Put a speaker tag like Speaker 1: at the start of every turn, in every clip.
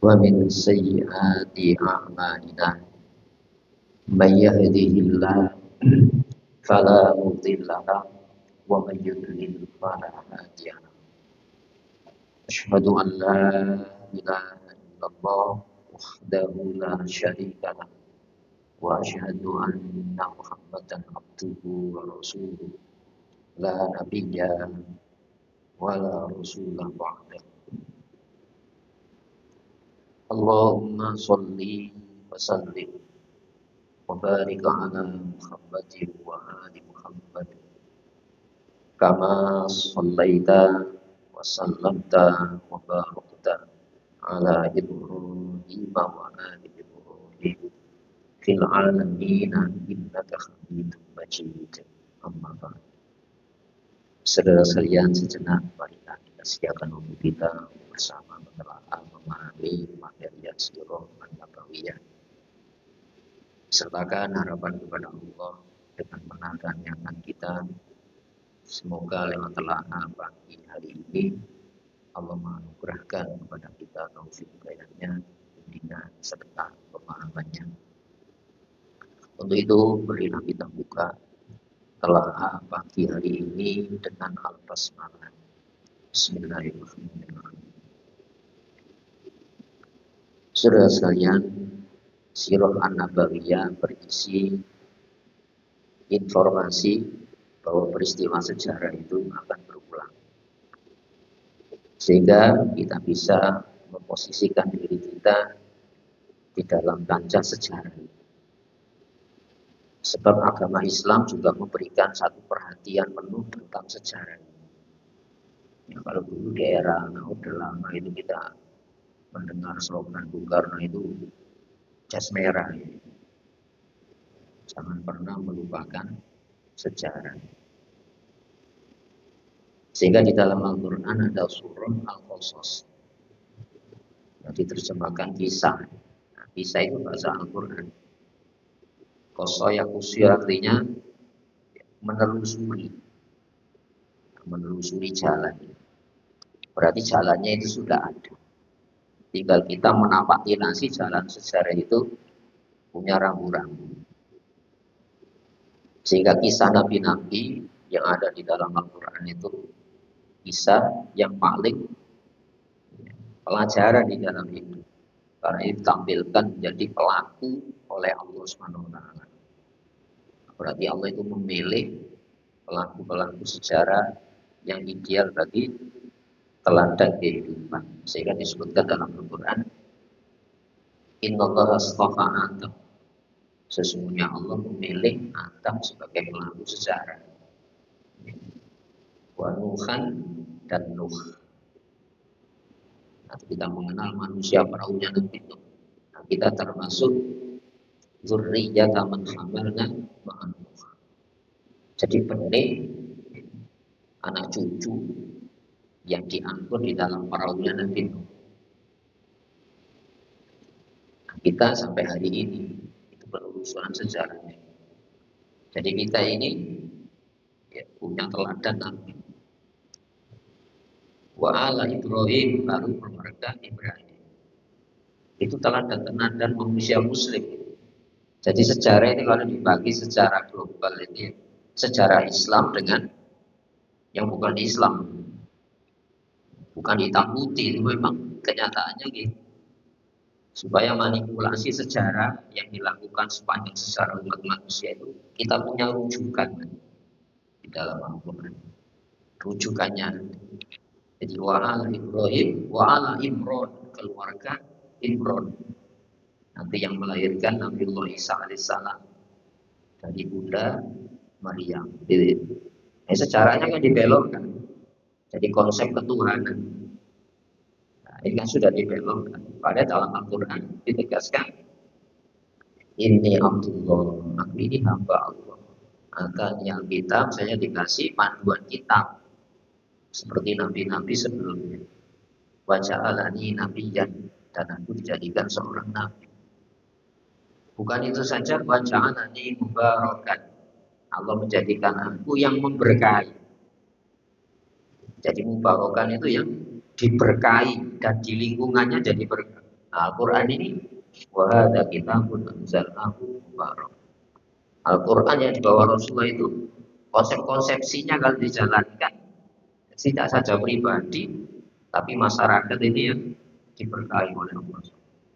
Speaker 1: ومن سيئات أعمالنا من يهده الله فلا مضل له ومن يضلل فلا هادي له أشهد أن لا إله إلا الله وحده لا شريك له وأشهد أن محمدا عبده ورسوله لا نبي ولا رسول بعده اللهم صل وسلم وبارك على محمد وآل محمد كما صليت وسلمت وباركت على إبراهيم وآل إبراهيم في العالمين إنك حميد مجيد أما بعد. Saudara sekalian, sejenak marilah kita siapkan untuk kita bersama menelaah memahami materi sirah an-nabawiyah. Sertakan harapan kepada Allah dengan menangkan niatan kita. Semoga lewat telaah pagi hari ini Allah menganugerahkan kepada kita taufik hidayahnya, bimbingan serta pemahamannya. Untuk itu berilah kita buka telaah pagi hari ini dengan al-basmalah. Bismillahirrahmanirrahim. Saudara sekalian, sirah an-nabawiyah berisi informasi bahwa peristiwa sejarah itu akan berulang, sehingga kita bisa memposisikan diri kita di dalam kancah sejarah. Sebab agama Islam juga memberikan satu perhatian penuh tentang sejarah. Ya, kalau dulu di era Orde Lama itu kita mendengar slogan Bung Karno itu jas merah, jangan pernah melupakan sejarah. Sehingga di dalam Al-Quran ada surah Al-Qasas yang diterjemahkan kisah. Nah, kisah itu bahasa Al-Quran. Qasaya kusya artinya menelusuri jalan. Berarti jalannya itu sudah ada. Tinggal kita menapaki nasi jalan sejarah itu punya rambu-rambu. Sehingga kisah nabi-nabi yang ada di dalam Al-Quran itu kisah yang paling pelajaran di dalam hidup. Karena ini ditampilkan menjadi pelaku oleh Allah SWT. Berarti Allah itu memilih pelaku-pelaku sejarah yang ideal bagi teladan kehidupan. Sehingga disebutkan dalam Al-Quran, Innallaha astafa Adam. Sesungguhnya Allah memilih Adam sebagai pelaku sejarah. Wa Nuhan dan Nuh. Nah, kita mengenal manusia perahunya Nabi Nuh. Nah, kita termasuk zurriyatan man hamalna ma'an Nuh. Jadi benih anak cucu yang diangkut di dalam perahunya Nabi Nuh. Nah, kita sampai hari ini itu penelusuran sejarahnya. Jadi kita ini ya, punya teladan Nabi. Wa ala Ibrahim, baru keluarga Ibrahim. Itu teladan manusia muslim. Jadi sejarah ini kalau dibagi secara global ini sejarah Islam dengan yang bukan Islam. Bukan hitam putih, itu memang kenyataannya gitu. Supaya manipulasi sejarah yang dilakukan sepanjang sejarah umat manusia itu kita punya rujukan di dalam Al-Quran. Rujukannya. Jadi wa'ala Ibrahim, wa'ala Imron, keluarga Imron. Nanti yang melahirkan Nabiullah Isa alaihissalam dari Bunda Maryam. Jadi, sejarahnya kan dibelokkan. Jadi konsep ketuhanan. Nah, ini kan sudah dibelokkan. Pada dalam Al-Quran ditegaskan, ini Abdullah, aku ini hamba Allah. Maka yang kitab saya dikasih panduan kitab. Seperti nabi-nabi sebelumnya. Wa ja'alani nabiyyan, dan aku dijadikan seorang nabi. Bukan itu saja, wa ja'alani mubarakan. Allah menjadikan aku yang memberkahi. Jadi mubarakan itu yang diberkahi dan di lingkungannya jadi berkah. Nah, Al-Quran ini wa hadza kitabun anzalnahu mubarak. Al-Quran yang dibawa Rasulullah itu konsep-konsepsinya kalau dijalankan tidak saja pribadi tapi masyarakat ini yang diberkahi oleh Allah.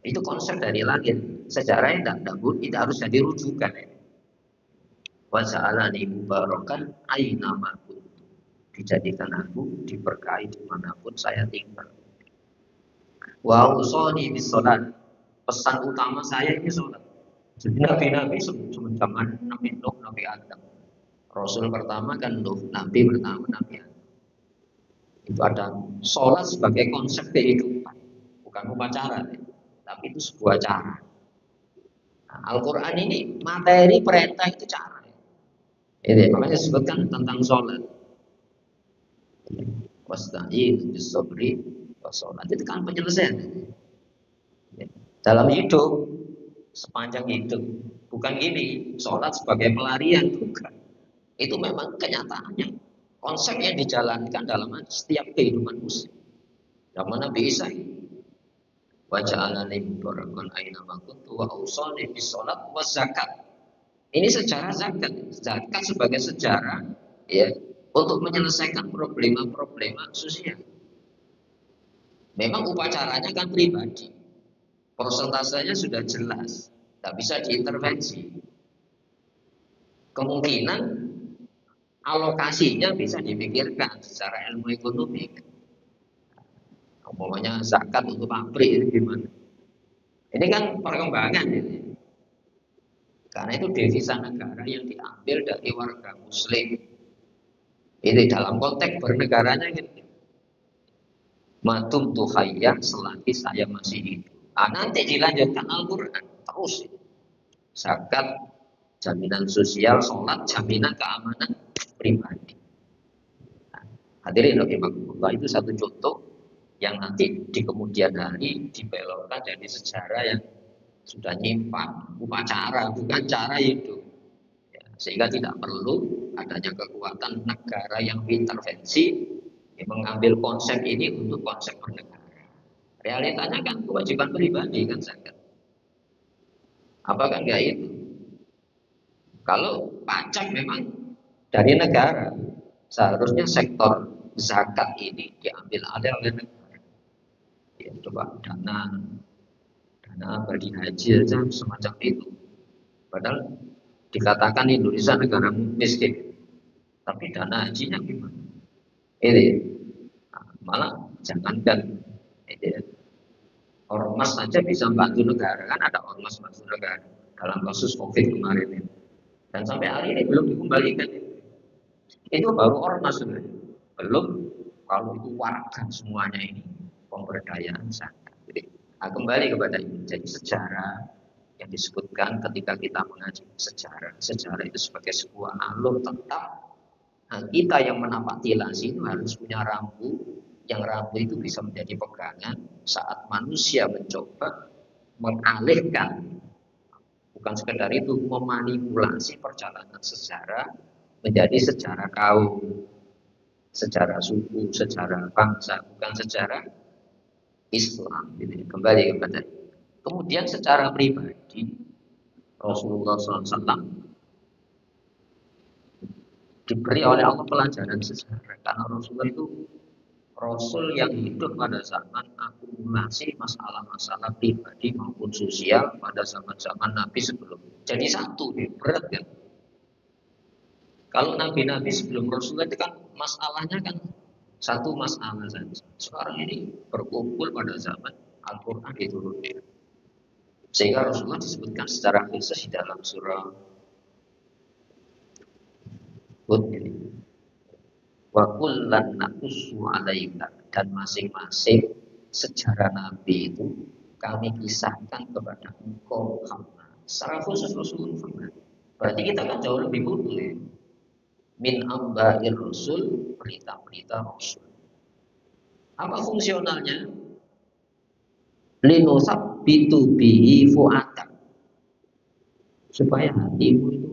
Speaker 1: Itu konsep dari langit. Sejarahnya tidak harus jadi rujukan. Wa ja'alani mubarakan aina ma kuntu. Dijadikan aku diberkahi dimanapun saya tinggal. Wa usoni bis salat. Pesan utama saya ini salat. Jadi nabi-nabi zaman Nabi Nuh, Nabi Adam. Rasul pertama kan Nuh, Nabi pertama Nabi Adam. Itu ada sholat sebagai konsep kehidupan, bukan upacara, tapi itu sebuah cara. Nah, Al-Quran ini materi perintah itu cara. Ini makanya disebutkan tentang sholat. Wasta'in bis-sabri was-sholat itu kan penyelesaian. Dalam hidup, sepanjang hidup, bukan gini, sholat sebagai pelarian, bukan. Itu memang kenyataannya. Konsep yang dijalankan dalam setiap kehidupan muslim. Yang mana bisa wa ja'alani mubarakan aina ma kuntu wa awsani bis shalat wa zakat. Ini sejarah zakat. Zakat sebagai sejarah ya untuk menyelesaikan problema-problema sosial. Memang upacaranya kan pribadi. Persentasenya sudah jelas, tidak bisa diintervensi. Kemungkinan alokasinya bisa dipikirkan secara ilmu ekonomi. Umpamanya zakat untuk pabrik itu gimana? Ini kan perkembangan ini. Karena itu devisa negara yang diambil dari warga muslim. Ini dalam konteks bernegaranya gitu. Matum tuhayya selagi saya masih hidup. Nah, nanti dilanjutkan Al-Quran terus. Zakat, jaminan sosial, sholat, jaminan keamanan pribadi. Nah, hadirin rahimakumullah, itu satu contoh yang nanti di kemudian hari dibelokkan jadi sejarah yang sudah nyimpang upacara, bukan cara hidup. Ya, sehingga tidak perlu adanya kekuatan negara yang intervensi yang mengambil konsep ini untuk konsep bernegara. Realitanya kan kewajiban pribadi kan zakat. Apakah enggak itu? Kalau pajak memang dari negara, seharusnya sektor zakat ini diambil alih oleh negara. Ya, coba dana bagi haji aja semacam itu. Padahal dikatakan Indonesia negara miskin, tapi dana hajinya gimana? Ini malah jangankan ini, ormas saja bisa bantu negara, kan ada ormas bantu negara dalam kasus COVID kemarin ini. Dan sampai hari ini belum dikembalikan. Itu baru ormas sebenarnya. Belum kalau itu warga semuanya ini pemberdayaan zakat. Jadi kembali kepada ini. Jadi sejarah yang disebutkan ketika kita mengaji sejarah. Sejarah itu sebagai sebuah alur tetap. Nah, kita yang menapaki lasi itu harus punya rambu. Yang rambu itu bisa menjadi pegangan saat manusia mencoba mengalihkan, bukan sekedar itu, memanipulasi perjalanan sejarah menjadi sejarah kaum, sejarah suku, sejarah bangsa, bukan sejarah Islam. Kembali kepada kemudian secara pribadi Rasulullah SAW diberi oleh Allah pelajaran sejarah karena Rasulullah itu Rasul yang hidup pada zaman akumulasi masalah-masalah pribadi maupun sosial pada zaman-zaman Nabi sebelumnya. Jadi satu, berat kan? Kalau Nabi-Nabi sebelum Rasulullah itu kan masalahnya kan satu masalah saja. Sekarang ini berkumpul pada zaman Al-Quran diturunkan. Sehingga Rasulullah disebutkan secara khusus di dalam surah Hud ini. Wa kullan naqussu 'alaika, dan masing-masing sejarah Nabi itu kami kisahkan kepada engkau Muhammad. Secara khusus Rasulullah. Berarti kita kan jauh lebih butuh ya. Min amba'ir Rasul, berita-berita Rasul. Apa fungsionalnya? Linusabbitu bihi fu'atak, supaya hatimu itu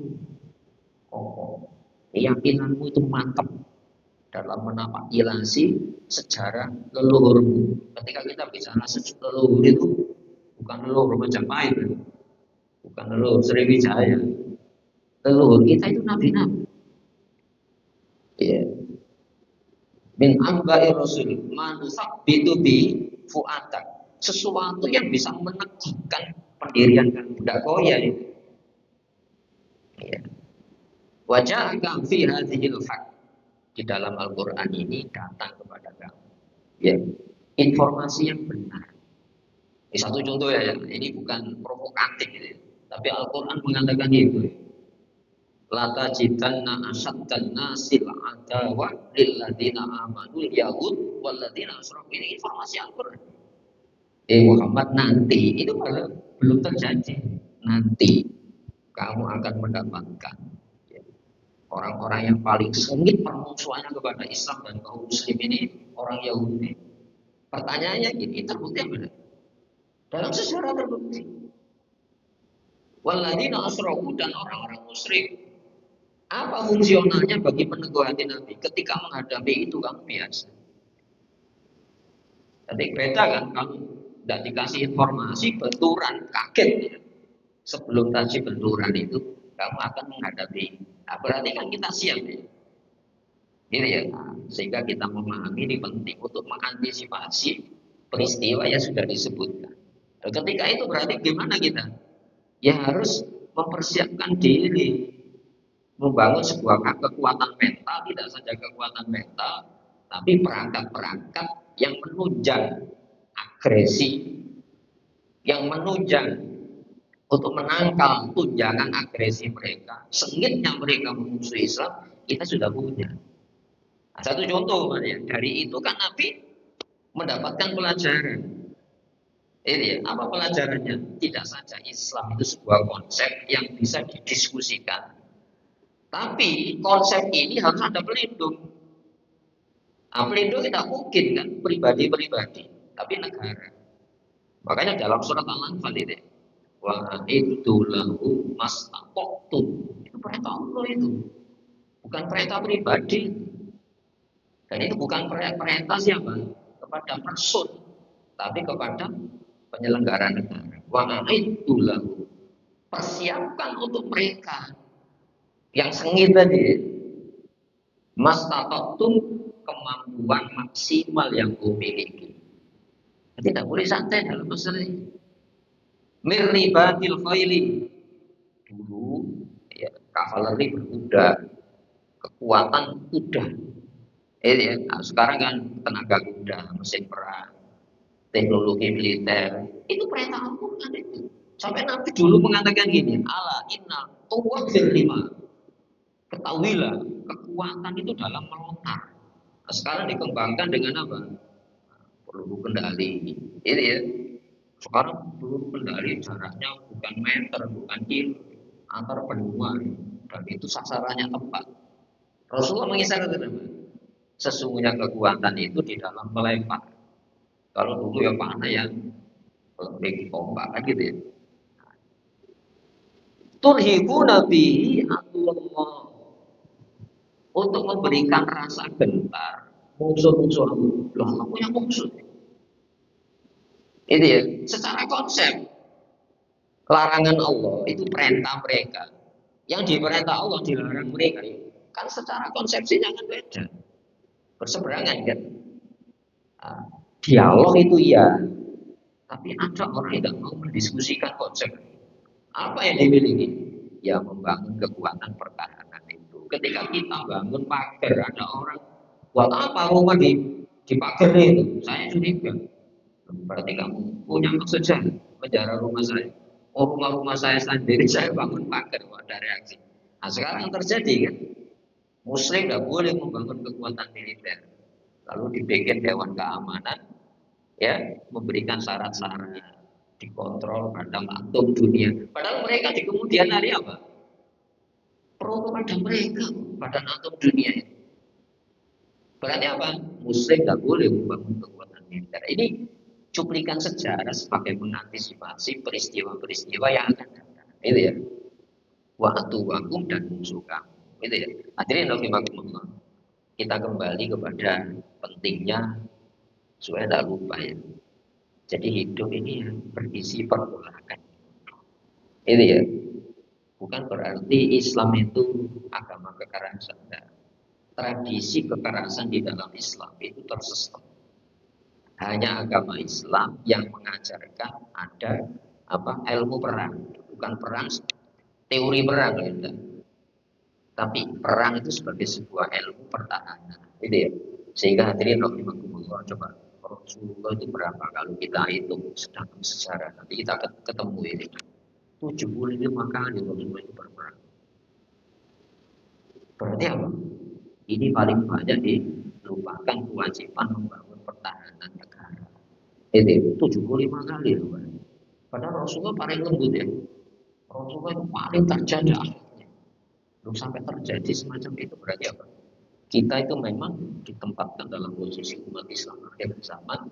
Speaker 1: kokoh, keyakinanmu itu mantap. dalam menapakilasi sejarah leluhurmu. Ketika kita bicara sejarah leluhur itu bukan leluhur Majapahit, bukan leluhur Sriwijaya. Leluhur kita itu nabi-nabi. Ya. Min amba'i rasul manusak bitubi fuatak, sesuatu yang bisa meneguhkan pendirian kamu, tidak goyah itu. Ya. Wajah fi hadhil haq, di dalam Al-Qur'an ini datang kepada kamu. Ya, informasi yang benar. Ini satu contoh ya, ini bukan provokatif gitu. Tapi Al-Qur'an mengatakan itu. La tajidanna asyaddan nasil adawa lil ladina amanul yahud wal ladina asyraku. Ini informasi Al-Qur'an. Muhammad, nanti itu belum terjadi. Nanti kamu akan mendapatkan orang-orang yang paling sengit permusuhannya kepada Islam dan kaum muslim ini orang Yahudi. Pertanyaannya gini, terbukti apa? Dalam sejarah terbukti. Waladina asyraku, dan orang-orang musyrik. Apa fungsionalnya bagi peneguh hati Nabi? Ketika menghadapi itu kamu biasa. Jadi beda kan, kamu tidak dikasih informasi, benturan, kaget. Sebelum terjadi benturan itu, kamu akan menghadapi. Nah, berarti kan kita siap ya. Gitu ya. Nah, sehingga kita memahami ini penting untuk mengantisipasi peristiwa yang sudah disebutkan. Dan ketika itu berarti gimana kita? Ya harus mempersiapkan diri, membangun sebuah kekuatan mental, tidak saja kekuatan mental, tapi perangkat-perangkat yang menunjang agresi, yang menunjang untuk menangkal tunjangan agresi mereka, sengitnya mereka memusuhi Islam, kita sudah punya. Nah, satu contoh ya, dari itu kan Nabi mendapatkan pelajaran. Ini apa pelajarannya? Tidak saja Islam itu sebuah konsep yang bisa didiskusikan, tapi konsep ini harus ada pelindung. Nah, pelindung tidak mungkin kan pribadi-pribadi, tapi negara. Makanya dalam surat Al-Anfal ini, wa itu lahu mastaqtum, itu perintah Allah itu, bukan perintah pribadi. Dan itu bukan perintah siapa? Kepada person, tapi kepada penyelenggara negara. Wa itu lahu, persiapkan untuk mereka yang sengit tadi, mastaqtum, kemampuan maksimal yang kau miliki. Tidak boleh santai dalam masalah ini. Mirribatil khaili, dulu ya, kavaleri berkuda, kekuatan kuda. Ya, nah, sekarang kan tenaga kuda, mesin perang, teknologi militer, itu perintah Al-Quran itu. Sampai Nabi dulu mengatakan gini, ala inna tuwafir lima, ketahuilah kekuatan itu dalam melontar. Nah, sekarang dikembangkan dengan apa? Peluru kendali. Ini ya. Sekarang peluru kendali jaraknya bukan meter, bukan kilo, antar benua, dan itu sasarannya tepat. Rasulullah mengisahkan apa? Sesungguhnya kekuatan itu di dalam melempar. Kalau dulu ya panah yang lebih kompak kan gitu ya. Turhibu nabi Allah, untuk memberikan rasa gentar musuh-musuh Allah. Allah punya musuh. Itu ya, secara konsep larangan Allah itu perintah mereka. Yang diperintah Allah dilarang mereka. Kan secara konsepsinya kan beda. Berseberangan kan. Nah, dialog itu iya. Tapi ada orang yang tidak mau mendiskusikan konsep. Apa yang dimiliki? Ya membangun kekuatan pertahanan itu. Ketika kita bangun pagar, ada orang buat apa rumah di pagar itu? Saya curiga. Berarti kamu punya maksud saya menjara rumah saya. Oh, rumah saya sendiri saya bangun pagar, ada reaksi. Nah sekarang yang terjadi kan, Muslim tidak boleh membangun kekuatan militer. Lalu dibikin Dewan Keamanan, ya memberikan syarat-syarat, dikontrol pada atom dunia. Padahal mereka di kemudian hari apa? Pro kepada mereka, pada atom dunia ini. Berarti apa? Muslim tidak boleh membangun kekuatan militer. Ini cuplikan sejarah sebagai mengantisipasi peristiwa-peristiwa yang akan datang. Itu ya. Wa atuwakum, dan musuh kamu. Itu ya. Hadirin rahimakumullah. kita kembali kepada pentingnya supaya tidak lupa ya. Jadi hidup ini berisi pergolakan. Ini ya, bukan berarti Islam itu agama kekerasan. Nah, tradisi kekerasan di dalam Islam itu tersesat. Hanya agama Islam yang mengajarkan ada ilmu perang, bukan perang teori perang ya. Tapi perang itu sebagai sebuah ilmu pertahanan. Gitu ya. Sehingga hadirin rahimakumullah, coba Rasulullah itu berapa kalau kita hitung sedang sejarah, nanti kita ketemu ini 75 kali Rasulullah itu berperang. Berarti apa? Ini paling banyak dilupakan kewajiban membangun pertahanan negara. Itu 75 kali loh. Padahal Rasulullah paling lembut ya. Rasulullah itu paling terjaga. Belum sampai terjadi semacam itu berarti apa? Kita itu memang ditempatkan dalam posisi umat Islam akhir zaman,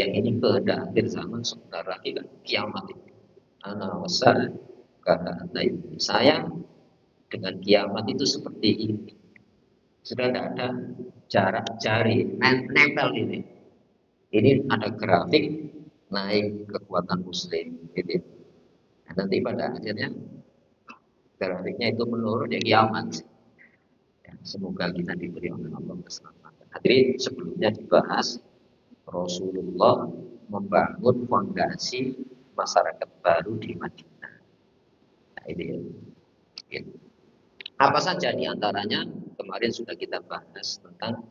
Speaker 1: yang ini kehendak akhir zaman sebentar lagi kan kiamat itu. Ana wasa kata saya dengan kiamat itu seperti ini. Sudah tidak ada jarak jari nempel ini. Ini ada grafik naik kekuatan muslim gitu. Nah, nanti pada akhirnya grafiknya itu menurun ya kiamat. Ya, semoga kita diberi oleh Allah keselamatan. Hadirin, sebelumnya dibahas Rasulullah membangun fondasi masyarakat baru di Madinah. Nah, ini ya. Apa saja di antaranya kemarin sudah kita bahas tentang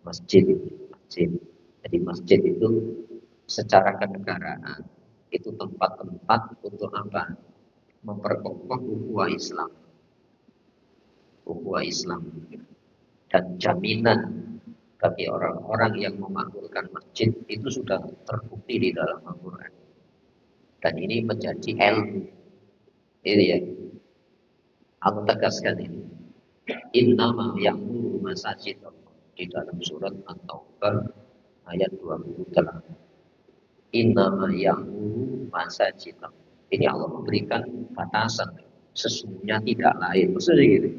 Speaker 1: masjid. Jadi masjid itu secara kenegaraan itu tempat-tempat untuk apa? Memperkokoh ukhuwah Islam. Ukhuwah Islam dan jaminan bagi orang-orang yang memakmurkan masjid itu sudah terbukti di dalam Al-Quran. Dan ini menjadi ilmu. Ini ya. Aku tegaskan ini. Innama ya'muru masajid Allah di dalam surat At-Taubah ayat 28. Innama ya'muru masajid Allah. Ini Allah memberikan batasan. Sesungguhnya tidak lain. Maksudnya gitu.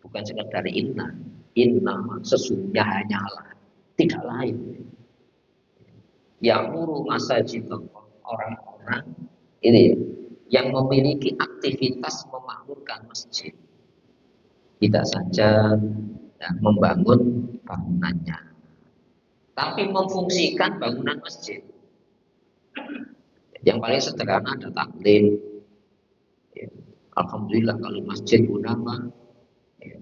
Speaker 1: Bukan sekedar innama sesungguhnya hanyalah, tidak lain. Ya'muru masajid Allah, orang-orang ini yang memiliki aktivitas memakmurkan masjid. Tidak saja membangun bangunannya, tapi memfungsikan bangunan masjid. Yang paling sederhana ada taklim. Ya. Alhamdulillah kalau masjid ulama, ya,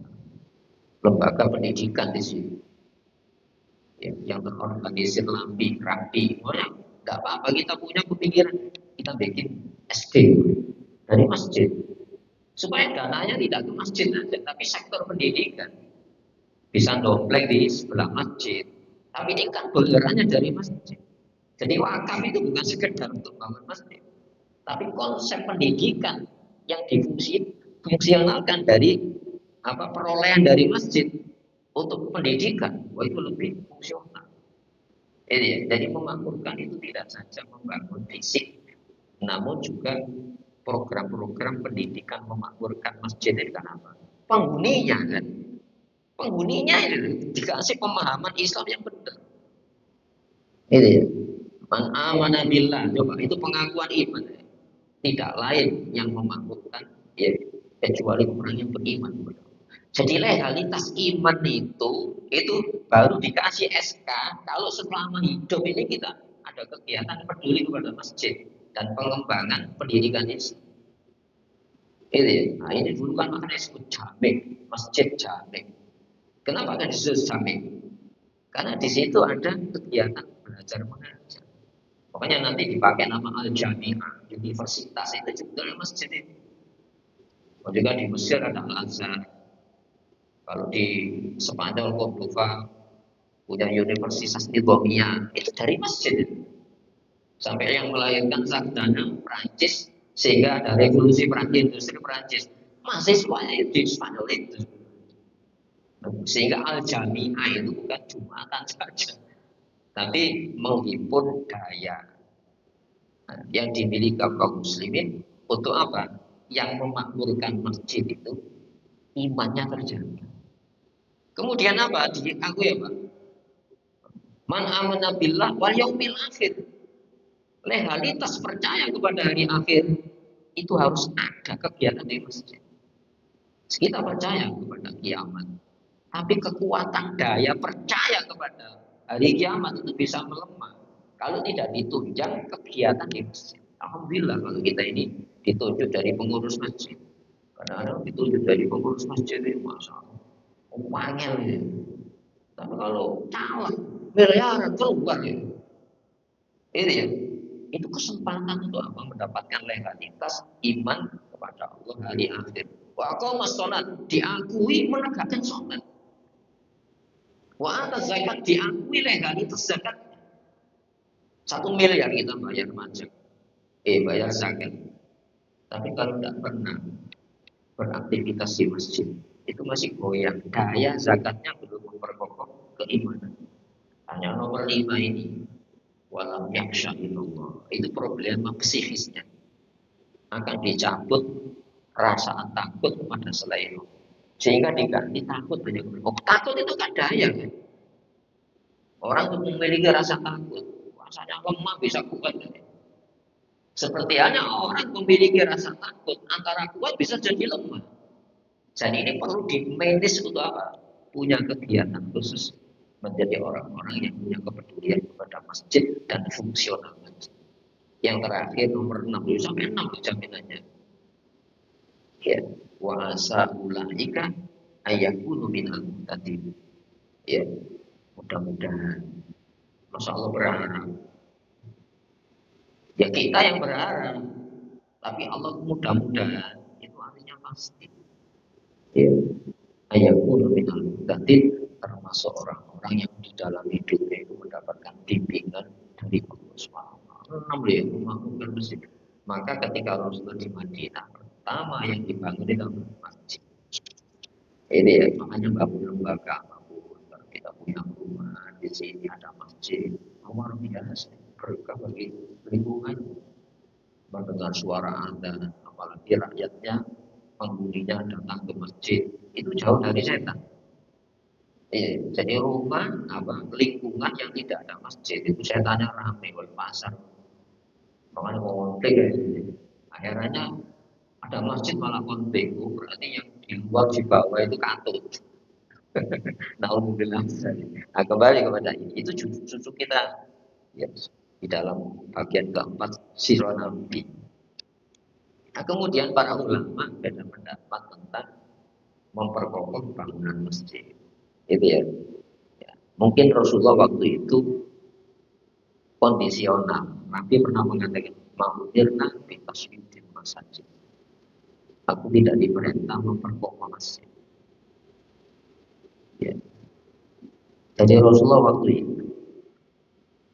Speaker 1: lembaga pendidikan di sini, ya, yang terorganisir rapi, nggak apa-apa kita punya kepikiran kita bikin SD dari masjid. Supaya dananya tidak ke masjid saja, tapi sektor pendidikan bisa dompleng di sebelah masjid. Tapi ini kan bolerannya dari masjid. Jadi wakaf itu bukan sekedar untuk bangun masjid, tapi konsep pendidikan yang difungsionalkan dari perolehan dari masjid untuk pendidikan, wah itu lebih fungsional. Jadi memakmurkan itu tidak saja membangun fisik, namun juga program-program pendidikan memakmurkan masjid itu kan apa? Penghuninya kan, penghuninya itu dikasih pemahaman Islam yang benar. Ini ya. Man amana billah, coba itu pengakuan iman. Tidak lain yang memakmurkan ya, kecuali orang yang beriman. Jadi legalitas iman itu baru dikasih SK kalau selama hidup ini kita ada kegiatan peduli kepada masjid dan pengembangan pendidikan Islam. Nah ini dulu kan makanya disebut jamik, masjid jamik. Kenapa kan disebut jamik? Karena di situ ada kegiatan belajar mengajar. Pokoknya nanti dipakai nama Al-Jami'ah, universitas itu juga masjid itu. Juga di Mesir ada Al-Azhar. Kalau di Spanyol Cordoba punya universitas Nizamiyah, itu dari masjid. Sampai yang melahirkan sarjana Prancis sehingga ada revolusi Prancis, industri Prancis, mahasiswanya itu di Spanyol itu. Sehingga Al-Jami'ah itu bukan jumatan saja, tapi menghimpun daya yang dimiliki kaum muslimin untuk apa? Yang memakmurkan masjid itu imannya terjaga. Kemudian apa? Diakui apa? Man amana billah wal yaumil akhir. Legalitas percaya kepada hari akhir itu harus ada kegiatan di masjid. Kita percaya kepada kiamat, tapi kekuatan daya percaya kepada hari kiamat itu bisa melemah kalau tidak ditunjang kegiatan di masjid. Alhamdulillah kalau kita ini ditunjuk dari pengurus masjid. Kadang-kadang ditunjuk dari pengurus masjid ini, masya Allah, wangel ya. Tapi kalau caleg miliaran keluar ya, ini ya, itu kesempatan untuk apa? Mendapatkan legalitas iman kepada Allah hari akhir. Wa aqama sholat, diakui menegakkan sholat. Wa ata zakat, diakui legalitas zakat. 1 miliar kita bayar pajak, bayar zakat. Tapi kalau tidak pernah beraktivitas di masjid, itu masih goyang. Daya zakatnya belum memperkokoh keimanan. Hanya nomor 5 ini, walam yaksha illallah. Itu problema psikisnya. Akan dicabut rasa takut kepada selain Allah. Sehingga diganti takut banyak. Oh, takut itu kan daya kan? Orang yang memiliki rasa takut, rasanya lemah bisa kuat. Seperti hanya orang memiliki rasa takut, antara kuat bisa jadi lemah. Jadi ini perlu di-manage untuk apa? Punya kegiatan khusus menjadi orang-orang yang punya kepedulian kepada masjid dan fungsional masjid. Yang terakhir nomor 6 sampai 6 jaminannya. Ya, wa asa ulaika ayakunu minal muhtadin. Ya, mudah-mudahan. Masya Allah berharap. Ya kita yang berharap, tapi Allah mudah-mudahan itu artinya pasti. Ya, ayakunu minal muhtadin, termasuk orang-orang yang di dalam hidupnya itu mendapatkan bimbingan dari Allah SWT. 6 ya, rumah bukan masjid. Maka ketika Rasulullah di Madinah, pertama yang dibangun itu masjid. Ini ya, makanya bangun lembaga apapun. Kalau kita punya rumah di sini ada masjid, luar biasa berkah bagi lingkungan. Mendengar suara Anda, apalagi rakyatnya, penghuninya datang ke masjid, itu jauh dari setan. Jadi rumah lingkungan yang tidak ada masjid itu setannya ramai oleh pasar. Makanya konflik ya. Akhirnya ada masjid malah konflik. Berarti yang di luar di bawah itu katut. Alhamdulillah. Nah, kembali kepada ini. Itu cucu kita ya, di dalam bagian keempat sirah nabi. Nah, kemudian para ulama beda pendapat tentang memperkokoh bangunan masjid. Itu ya. Mungkin Rasulullah waktu itu kondisional. Nabi pernah mengatakan, "Ma'udirna bi tasydidil masajid." Aku tidak diperintah memperkokoh masjid. Ya. Jadi Rasulullah waktu itu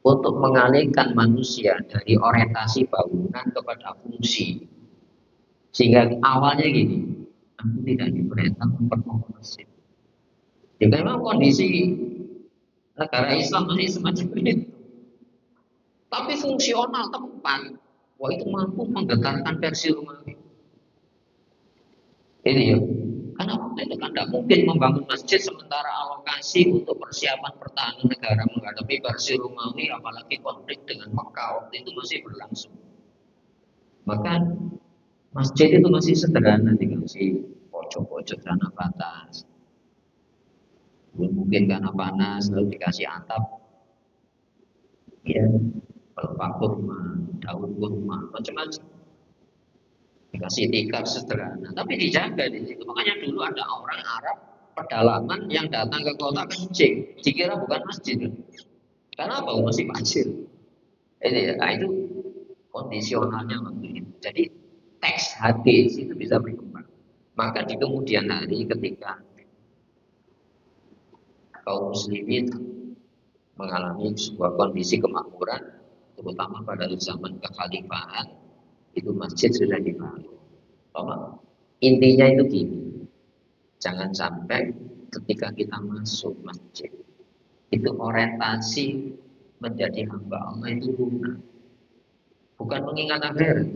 Speaker 1: untuk mengalihkan manusia dari orientasi bangunan kepada fungsi. Sehingga awalnya gini, aku tidak diperintah memperkokoh masjid. Jadi memang kondisi negara Islam masih semacam itu. Tapi fungsional tempat, wah itu mampu menggetarkan versi rumah ini. Ini ya, karena waktu itu kan tidak mungkin membangun masjid sementara alokasi untuk persiapan pertahanan negara menghadapi versi Romawi, apalagi konflik dengan Mekah waktu itu masih berlangsung. Maka masjid itu masih sederhana, dikasih pojok-pojok tanah batas. Mungkin karena panas lalu dikasih atap, ya, pelpak kurma, daun kurma, macam-macam. Dikasih tikar sederhana, tapi dijaga di situ. Makanya dulu ada orang Arab pedalaman yang datang ke kota kencing, dikira bukan masjid. Karena apa? Masih pasir. Ini, nah itu kondisionalnya waktu itu. Jadi teks hadis itu bisa berkembang. Maka di kemudian hari ketika kaum muslimin mengalami sebuah kondisi kemakmuran, terutama pada zaman kekhalifahan, itu masjid sudah dibangun. Intinya itu gini, jangan sampai ketika kita masuk masjid itu orientasi menjadi hamba Allah itu guna, bukan mengingat akhirat.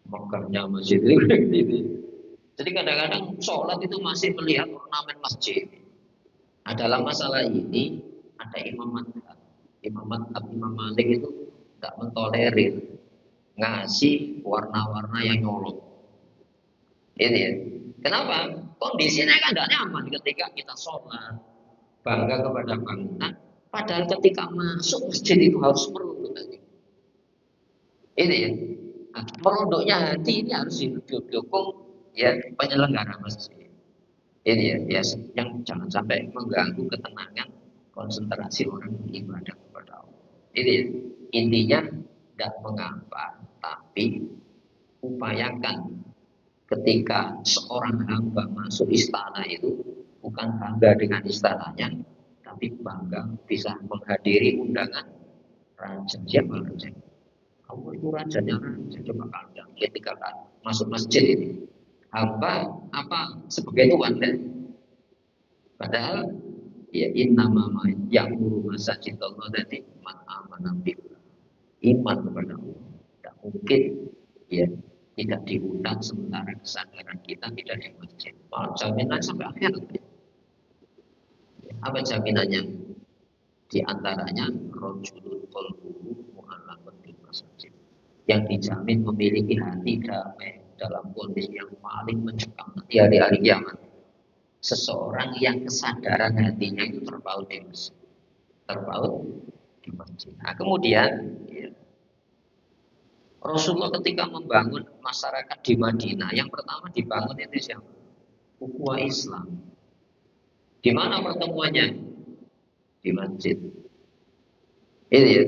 Speaker 1: Megahnya masjid itu. Jadi kadang-kadang sholat itu masih melihat ornamen masjid. Nah, dalam masalah ini ada Imam Madhab. Imam Malik itu tidak mentolerir ngasih warna-warna yang nyolok. Ini ya. Kenapa? Kondisinya kan tidak nyaman ketika kita sholat, bangga kepada bangunan, padahal ketika masuk masjid itu harus merunduk tadi. Ini ya. Nah, merunduknya hati ini harus didukung ya penyelenggara masjid. Ini ya, ya yang jangan sampai mengganggu ketenangan konsentrasi orang beribadah kepada Allah. Ini ya, intinya tidak mengapa, tapi upayakan ketika seorang hamba masuk istana itu bukan bangga dengan istananya, tapi bangga bisa menghadiri undangan raja. Siapa raja? Kamu itu rajanya raja. Coba kalian ketika masuk masjid ini, hamba apa sebagai tuan dan padahal ya innama yang masjid Allah dari man amanah billah, iman kepada Allah. Tidak mungkin ya tidak diundang sementara kesadaran kita tidak di masjid. Malah jaminan sampai akhirat. Apa jaminannya? Di antaranya rojulul qalbuhu mu'allaqun bil masjid. Yang dijamin memiliki hati damai dalam kondisi yang paling mencekam di hari-hari kiamat. Seseorang yang kesadaran hatinya itu terpaut di masjid. Terpaut di masjid. Nah, kemudian ya, Rasulullah ketika membangun masyarakat di Madinah, yang pertama dibangun itu siapa? Ukhuwah Islam. Di mana pertemuannya? Di masjid. Ini ya,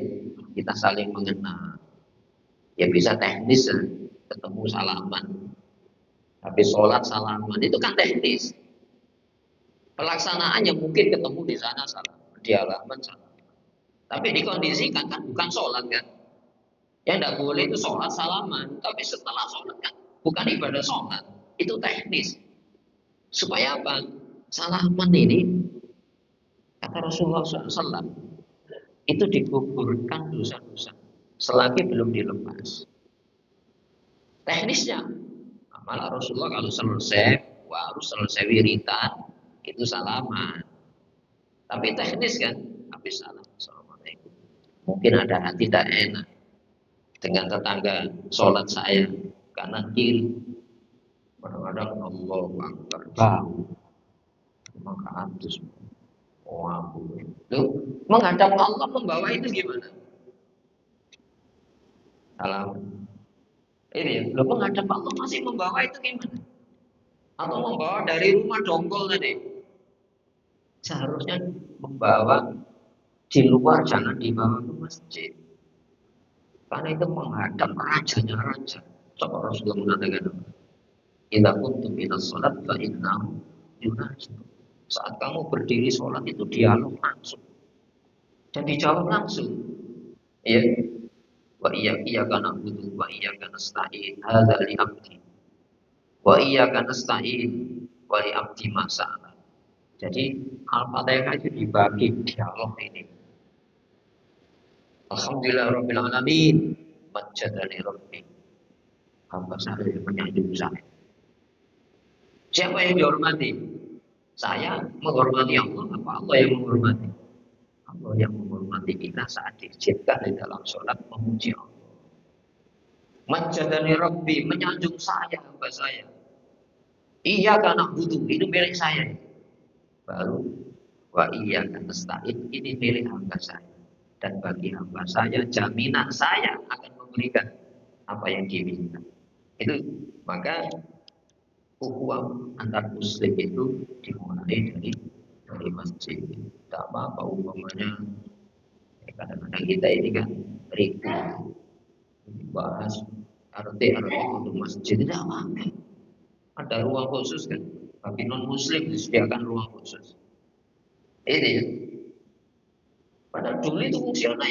Speaker 1: kita saling mengenal. Ya bisa teknis ya, ketemu salaman. Tapi sholat salaman itu kan teknis. Pelaksanaan yang mungkin ketemu di sana salah, di halaman salah. Tapi dikondisikan kan bukan sholat kan. Yang tidak boleh itu sholat salaman. Tapi setelah sholat kan bukan ibadah sholat. Itu teknis. Supaya apa? Salaman ini kata Rasulullah SAW itu digugurkan dosa-dosa selagi belum dilepas. Teknisnya, malah Rasulullah kalau selesai, harus selesai wiritan itu salaman. Tapi teknis kan, habis salam, assalamualaikum. Mungkin ada hati tidak enak dengan tetangga sholat saya kanan kiri. Kadang-kadang Allah Akbar bau, maka antus. Oh aku, loh, menghadap Allah membawa itu gimana? Salam. Ini loh, menghadap Allah masih membawa itu gimana? Atau membawa dari rumah dongkol tadi? Seharusnya membawa di luar, jangan dibawa ke masjid. Karena itu menghadap rajanya raja. Coba Rasulullah mengatakan, "Idza kuntum ila shalat fa innahu yunajib." Saat kamu berdiri sholat itu dialog langsung dan dijawab langsung. Ya, wa iyyaka na'budu wa iyyaka nasta'in. Hadza li abdi. Wa iyyaka nasta'in wa li abdi ma sa'ala. Jadi Al-Fatihah itu dibagi dialog ini. Alhamdulillah Rabbil Alamin. Majadani Rabbi. Hamba saya yang menyanjung saya. Siapa yang dihormati? Saya menghormati Allah. Apa Allah yang menghormati? Allah yang menghormati kita saat diizinkan di dalam sholat memuji Allah. Majadani Rabbi, menyanjung saya, hamba saya. Iya karena butuh, itu milik saya. Baru wa iya karena nasta'in, ini milik hamba saya. Dan bagi hamba saya, jaminan saya akan memberikan apa yang diminta. Itu maka ukhuwah antar muslim itu dimulai dari masjid. Tak apa umpamanya kadang-kadang kita ini kan ribut bahas arti untuk masjid, tidak apa. Ada ruang khusus kan, bagi non muslim disediakan ruang khusus. Ini pada dulu itu fungsional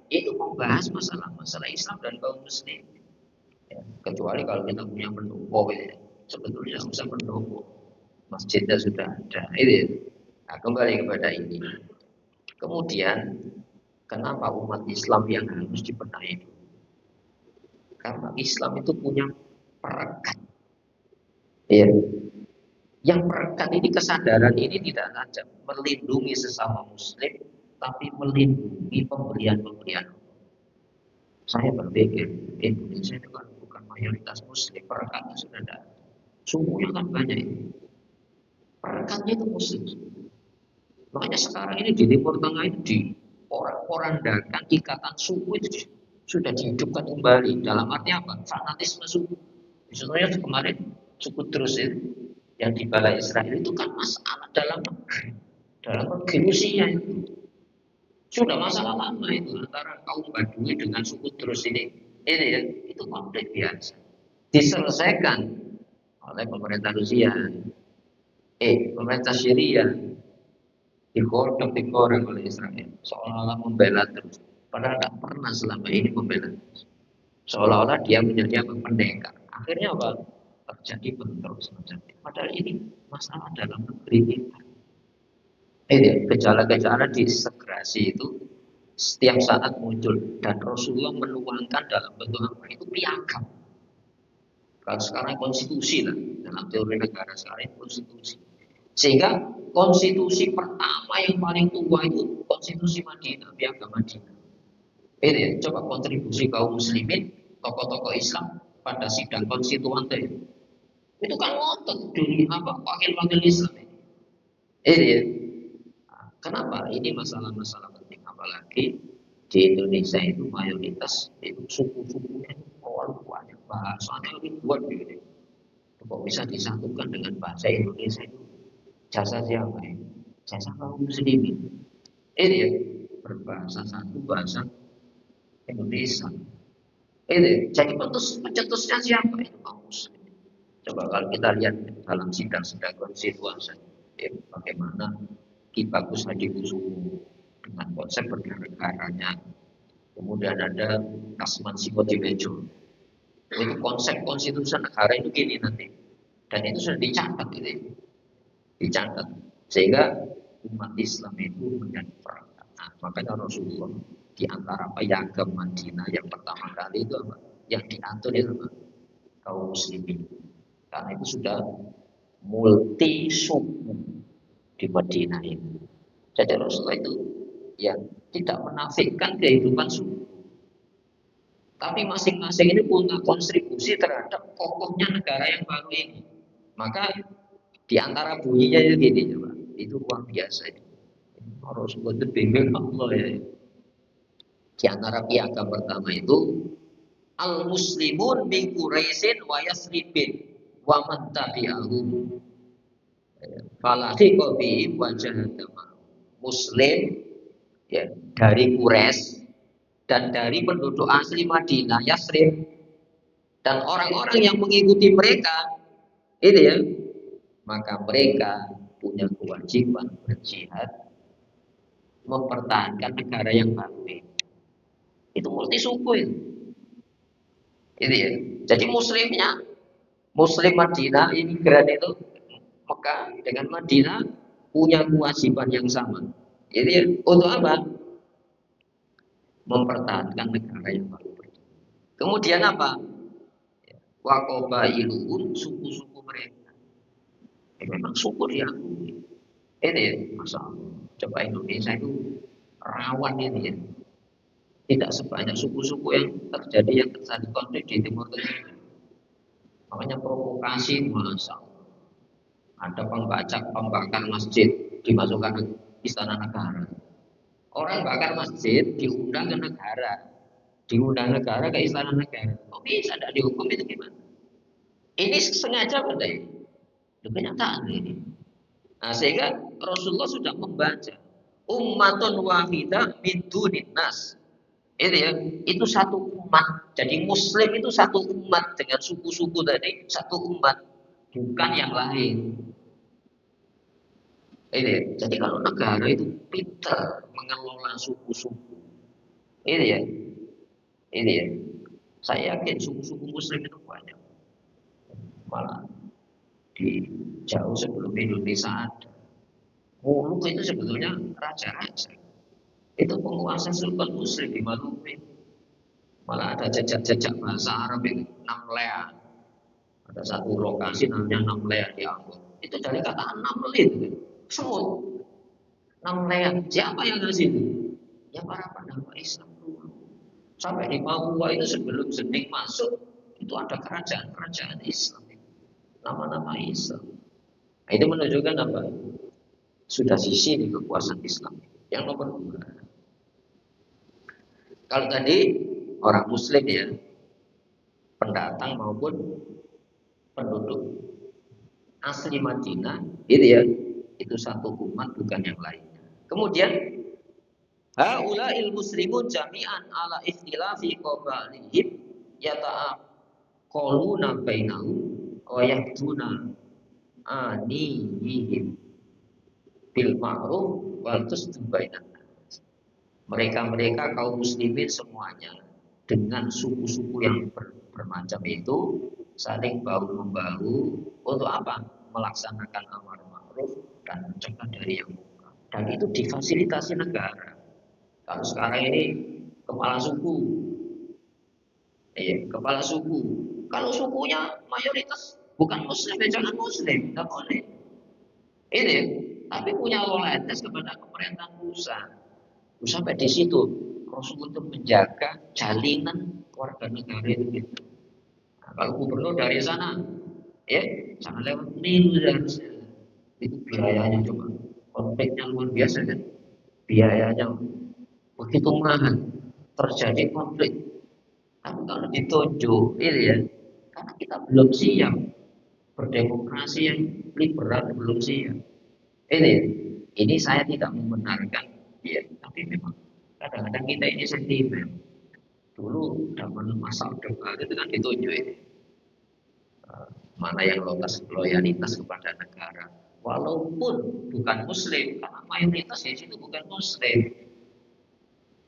Speaker 1: itu membahas masalah Islam dan kaum muslim. Ya, kecuali kalau kita punya pendopo, ya. Sebetulnya nggak usah pendopo, masjidnya sudah ada. Ini. Nah, kembali kepada ini. Kemudian, kenapa umat Islam yang harus dibenahi? Karena Islam itu punya perekat. Ya. Yang perekat ini, kesadaran ini tidak saja melindungi sesama muslim, tapi melindungi pemberian-pemberian. Saya berpikir Indonesia itu kan bukan mayoritas muslim, perekatnya sudah ada. Sukunya kan banyak itu. Perekatnya itu muslim. Makanya sekarang ini di Timur Tengah itu di orang-porandakan ikatan suku itu sudah dihidupkan kembali. Dalam arti apa? Fanatisme suku. Misalnya kemarin suku Druze itu yang di Balai Israel itu kan masalah dalam negeri Rusia itu. Sudah masalah lama itu antara kaum Badui dengan suku Druze ini ya, itu konflik biasa. Diselesaikan oleh pemerintah Rusia, pemerintah Syria, digoreng oleh Israel, seolah-olah membela terus. Padahal tidak pernah selama ini membela terus. Seolah-olah dia menjadi pendekar. Akhirnya apa? Terjadi bentrok semacam itu. Padahal ini masalah dalam negeri kita. Gejala-gejala disintegrasi itu setiap saat muncul dan Rasulullah menuangkan dalam bentuk apa? Itu piagam. Kalau sekarang konstitusi lah, dalam teori negara sekarang konstitusi. Sehingga konstitusi pertama yang paling tua itu konstitusi Madinah, piagam Madinah. Ini coba kontribusi kaum muslimin, tokoh-tokoh Islam pada sidang konstituante itu. Itu kan ngotot dari wakil-wakil Islam ini. Ini ya. Kenapa? Ini masalah-masalah penting. Apalagi di Indonesia itu mayoritas itu suku-sukunya itu banyak bahasanya lebih kuat gitu. Kok bisa disatukan dengan bahasa Indonesia itu? Jasa siapa ya? Jasa kaum muslimin. Ini ya, berbahasa satu bahasa Indonesia. Ini jadi pencetusnya siapa? Itu kaum muslimin. Coba kalau kita lihat dalam sidang-sidang konstitusi, bagaimana Ki Bagus Hadi Kusumo dengan konsep bernegara-negaranya. Kemudian ada Kasman Sikotibejo. Itu konsep konstitusi negara itu gini nanti. Dan itu sudah dicatat gitu. Dicatat. Sehingga umat Islam itu menjadi perangkat. Nah, makanya Rasulullah di antara piagam Madinah yang pertama kali itu apa? Yang diatur itu apa? Kaum muslimin. Karena itu sudah multi suku di Madinah ini. Jadi Rasulullah itu ya tidak menafikan kehidupan suku. Tapi masing-masing ini punya kontribusi terhadap kokohnya negara yang baru ini. Maka di antara bunyinya itu gini coba. Itu luar biasa itu. Rasulullah itu bingung Allah ya. Di antara piagam pertama itu al-muslimun min Quraisyin wa Yasribin wa man tabi'ahum. Falati qabi wajah muslim ya, dari Quraisy dan dari penduduk asli Madinah Yasrib dan orang-orang yang mengikuti mereka itu ya, maka mereka punya kewajiban berjihad mempertahankan negara yang baru ini. Itu multi suku itu ya. Jadi muslim Madinah imigran itu Mekah dengan Madinah punya kewajiban yang sama. Jadi untuk apa? Mempertahankan negara yang baru. Kemudian apa? Wakoba iluhum, suku-suku mereka. Memang suku diakui. Ini masalah. Coba Indonesia itu rawan ini ya. Tidak sebanyak suku-suku yang terjadi konflik di Timur Tengah. Makanya provokasi masalah. Ada pembakar masjid dimasukkan ke istana negara. Orang bakar masjid diundang ke negara, diundang negara ke istana negara. Kok bisa tidak dihukum itu gimana? Ini sengaja betul. Itu kenyataan ini. Nah, sehingga Rasulullah sudah membaca ummatun wahidah min dunin nas. Itu ya, itu satu umat. Jadi Muslim itu satu umat dengan suku-suku tadi, satu umat, bukan yang lain. Ini, jadi kalau negara itu pintar mengelola suku-suku, ini ya, saya yakin suku-suku Muslim itu banyak. Malah di jauh sebelum Indonesia ada. Muluk itu sebetulnya raja-raja. Itu penguasa sultan Muslim di Maluku. Malah ada jejak-jejak bahasa Arab yang Namlea. Ada satu lokasi namanya Namlea di Ambon. Itu dari kata naml itu, semut. Naml, siapa yang ngasih itu? Ya para pendakwa Islam dulu. Sampai di Papua itu sebelum Zening masuk, itu ada kerajaan-kerajaan Islam. Nama-nama Islam. Nah, itu menunjukkan apa? Sudah sisi di kekuasaan Islam. Yang nomor dua. Kalau tadi orang Muslim ya, pendatang maupun penduduk asli Madinah, itu ya, itu satu umat bukan yang lainnya. Kemudian haula'il muslimun jami'an ala ikhtilafi qabalihim yata'aqaluna bainahum wa yahduna anihim bil ma'ruf wal tusdu bainan. Mereka-mereka kaum muslimin semuanya dengan suku-suku yang bermacam itu saling bahu-membahu untuk apa? Melaksanakan amar ma'ruf dan mencegah dari yang munkar. Dan itu difasilitasi negara. Kalau sekarang ini kepala suku, kepala suku. Kalau sukunya mayoritas bukan muslim, ya jangan muslim, nggak boleh. Ini, tapi punya loyalitas kepada pemerintahan pusat. Sampai di situ Rasul itu menjaga jalinan warga negara itu gitu. Nah, kalau gubernur dari sana, ya jangan lewat Nil harusnya. Itu biayanya coba, konfliknya luar biasa kan, biayanya begitu mahal, terjadi konflik. Tapi kalau ditunjuk, ini ya, karena kita belum siap berdemokrasi yang liberal, belum siap. Ini saya tidak membenarkan, ya, tapi memang kadang-kadang kita ini sentimen. Dulu zaman masa Orde Baru itu kan ditunjuk ini. Mana yang loyalitas kepada negara, walaupun bukan Muslim, karena mayoritas di situ bukan Muslim.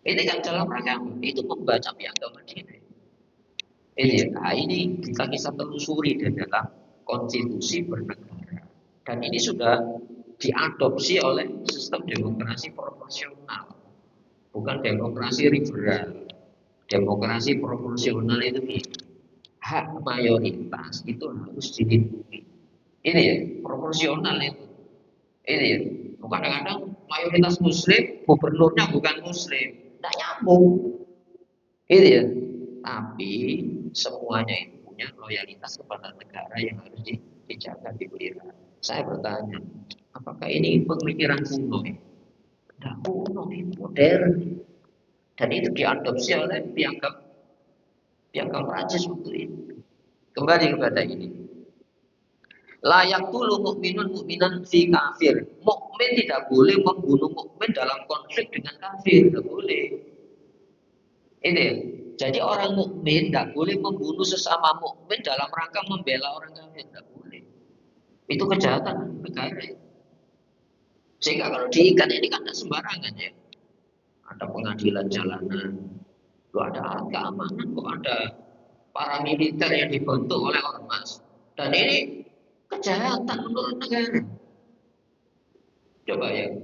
Speaker 1: Ini kan dalam rangka itu membaca piagam Madinah. Ini kita bisa telusuri di dalam konstitusi bernegara. Dan ini sudah diadopsi oleh sistem demokrasi proporsional, bukan demokrasi liberal. Demokrasi proporsional itu hak mayoritas itu harus dilindungi. Ini ya, proporsional itu. Ini ya, bukan kadang-kadang mayoritas Muslim, gubernurnya bukan Muslim, tidak nyambung. Ini ya, tapi semuanya itu punya loyalitas kepada negara yang harus dijaga, dipelihara. Saya bertanya, apakah ini pemikiran kuno? Tidak kuno, ini modern. Dan itu diadopsi oleh piagam Prancis waktu itu. Kembali kepada ini. Layak dulu mukminun mukminan fi kafir. Mukmin tidak boleh membunuh mukmin dalam konflik dengan kafir, tidak boleh. Ini. Jadi orang mukmin tidak boleh membunuh sesama mukmin dalam rangka membela orang kafir, tidak boleh. Itu kejahatan negara. Sehingga kalau diikat ini kan tidak sembarangan ya. Ada pengadilan jalanan, ada alat keamanan, kok ada paramiliter yang dibentuk oleh ormas. Dan ini kejahatan menurut negara. Coba ya,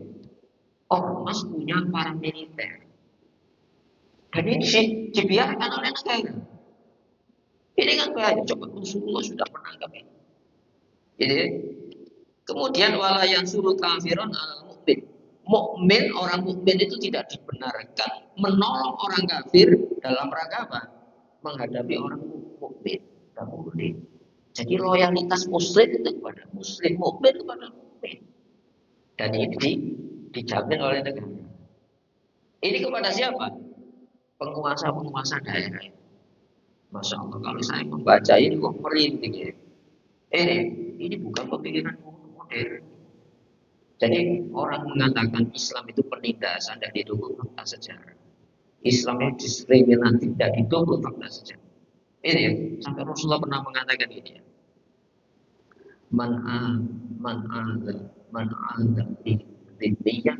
Speaker 1: ormas punya paramiliter. Dan ini dibiarkan oleh negara. Ini kan bahaya. Coba Rasulullah sudah menangkap ini. Jadi, kemudian wala yang suruh kafiron al mukmin. Mukmin, orang mukmin itu tidak dibenarkan menolong orang kafir dalam rangka apa? Menghadapi orang mukmin. Tidak boleh. Jadi loyalitas muslim itu kepada muslim, mukmin kepada mukmin. Dan ini dijamin oleh negara. Ini kepada siapa? Penguasa-penguasa daerah. Masya Allah, kalau saya membaca ini kok merinding ya. Ini bukan pemikiran modern. Jadi orang mengatakan Islam itu penindasan dan didukung fakta sejarah. Islam yang diskriminatif dan didukung fakta sejarah. Ini ya, sampai Rasulullah pernah mengatakan ini ya. Man ada di dunia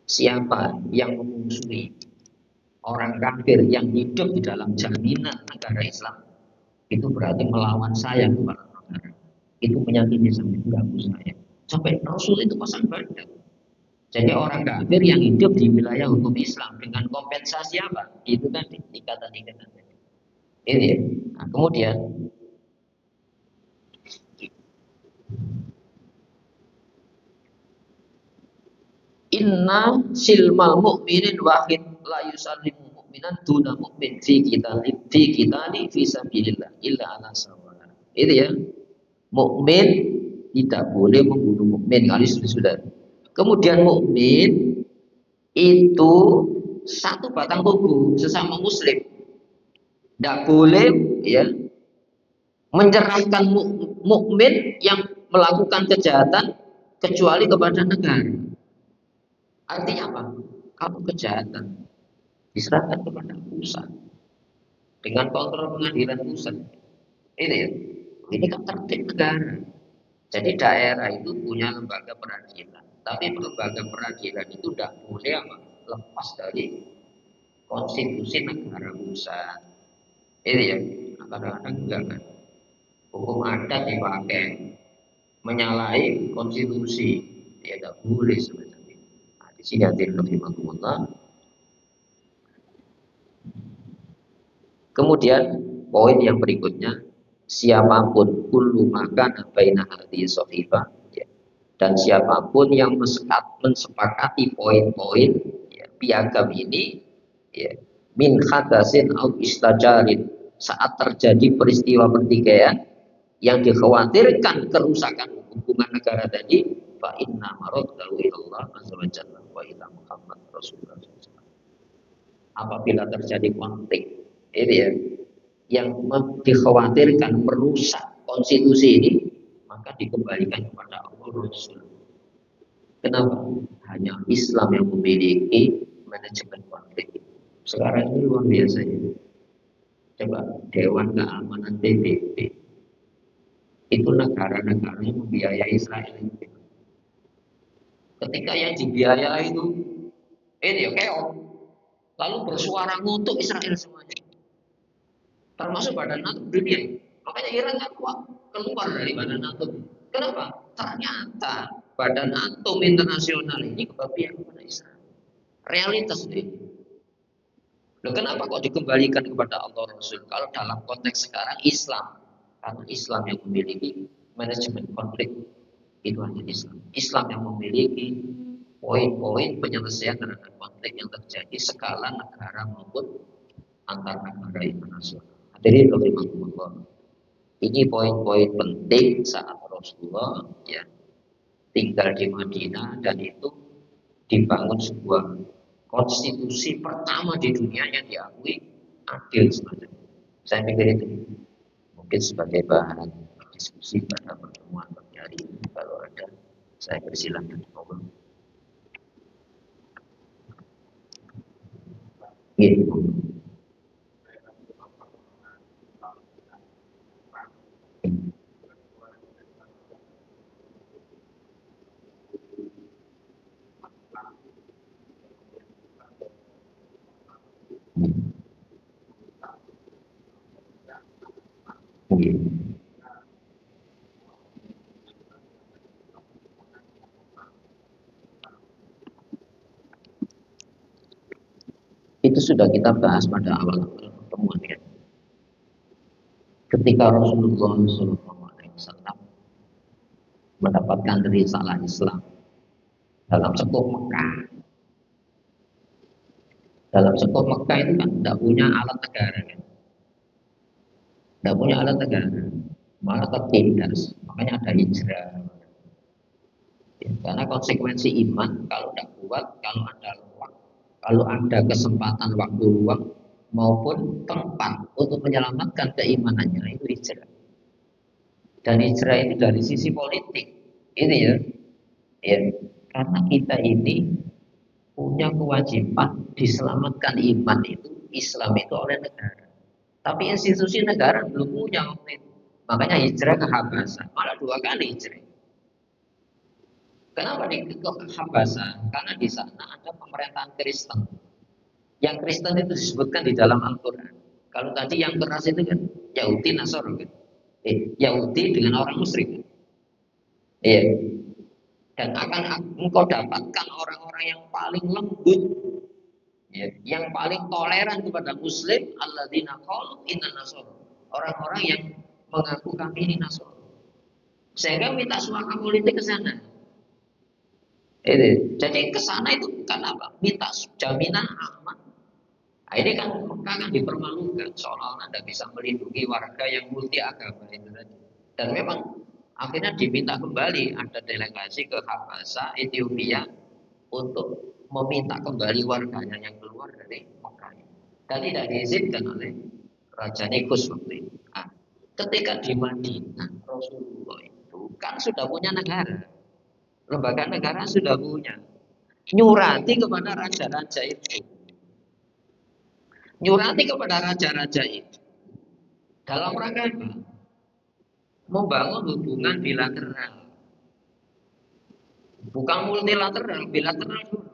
Speaker 1: siapa yang memusuhi orang kafir yang hidup di dalam jaminan negara Islam, itu berarti melawan saya kepada negara. Itu menyakiti sampai mengganggu saya. Sampai Rasul itu pasang badan. Jadi orang kafir yang hidup di wilayah hukum Islam dengan kompensasi apa? Itu kan ikatan-ikatan. Ini. Nah, kemudian Inna silmal mu'minin wahid la yusallimu mu'minan duna mu'min fi qitali fi sabilillah illa ala sawa. Itu ya. Mukmin tidak boleh membunuh mukmin kali sudah. Kemudian mukmin itu satu batang tubuh sesama muslim. Tidak boleh ya menyerahkan mukmin yang melakukan kejahatan kecuali kepada negara. Artinya apa? Kalau kejahatan diserahkan kepada pusat dengan kontrol pengadilan pusat. Ini ya. Ini kan tertib negara. Jadi daerah itu punya lembaga peradilan. Tapi lembaga peradilan itu tidak boleh apa? Lepas dari konstitusi negara pusat. Ini ya. Kadang-kadang enggak kan. Hukum adat dipakai menyalahi konstitusi. Ya tidak boleh sebenarnya. Nah, di sini hadirin rahimakumullah. Kemudian poin yang berikutnya, siapapun kullu maka baina hadhihi sahifah ya. Dan siapapun yang mensepakati poin-poin ya, piagam ini ya, min hadasin au istajarin saat terjadi peristiwa pertikaian yang dikhawatirkan kerusakan hubungan negara tadi, fa inna maraddahu ilallah azza wa jalla wa ila Muhammad Rasulullah. Apabila terjadi konflik ini ya yang dikhawatirkan merusak konstitusi ini, maka dikembalikan kepada Allah Rasul. Kenapa? Hanya Islam yang memiliki manajemen konflik. Sekarang ini luar biasa ya. Coba Dewan Keamanan PBB itu negara-negara yang membiayai Israel itu. Ketika yang dibiayai itu ini ya keok, lalu bersuara ngutuk Israel semuanya, termasuk Badan NATO dunia. Makanya Iran kan keluar dari Badan NATO. Kenapa? Ternyata Badan Atom Internasional ini kebagian kepada Israel. Realitas ini. Loh, kenapa kok dikembalikan kepada Allah Rasul? Kalau dalam konteks sekarang Islam, karena Islam yang memiliki manajemen konflik itu hanya Islam. Islam yang memiliki poin-poin penyelesaian terhadap konflik yang terjadi skala negara maupun antar negara internasional. Hadirin rahimakumullah. Ini poin-poin penting saat Rasulullah ya tinggal di Madinah dan itu dibangun sebuah konstitusi pertama di dunia yang diakui adil semacam. Saya pikir itu mungkin sebagai bahan diskusi pada pertemuan pagi hari ini. Kalau ada, saya persilahkan. Gitu. Itu sudah kita bahas pada awal pertemuan ya. Ketika Rasulullah SAW mendapatkan risalah Islam dalam sekup Mekah. Dalam sekup Mekah itu kan tidak punya alat negara kan. Tidak punya alat negara, malah tertindas. Makanya ada hijrah. Ya, karena konsekuensi iman kalau tidak kuat, kalau ada kesempatan waktu luang maupun tempat untuk menyelamatkan keimanannya itu hijrah. Dan hijrah ini dari sisi politik ini ya, karena kita ini punya kewajiban diselamatkan iman itu Islam itu oleh negara. Tapi institusi negara belum punya waktu itu. Makanya hijrah ke Habasah, malah 2 kali hijrah. Kenapa di Habasah? Karena di sana ada pemerintahan Kristen. Yang Kristen itu disebutkan di dalam Al-Quran. Kalau tadi yang keras itu kan Yahudi Nasrani kan. Yahudi dengan orang musyrik. Iya. Dan akan engkau dapatkan orang-orang yang paling lembut, ya, yang paling toleran kepada Muslim, alladzina qalu inna nasara. Orang-orang yang mengaku kami ini Nasrani. Sehingga minta suaka politik ke sana. Jadi ke sana itu bukan apa? Minta jaminan aman. Nah, ini kan Mekah kan dipermalukan seolah-olah tidak bisa melindungi warga yang multi agama itu tadi. Dan memang akhirnya diminta kembali ada delegasi ke Habasa, Ethiopia untuk meminta kembali warganya yang keluar dari Mekah. Dan tidak diizinkan oleh Raja Negus waktu itu. Nah, ketika di Madinah Rasulullah itu kan sudah punya negara, lembaga negara sudah punya, nyurati kepada raja-raja itu, nyurati kepada raja-raja itu dalam rangka apa? Membangun hubungan bilateral, bukan multilateral, bilateral dulu.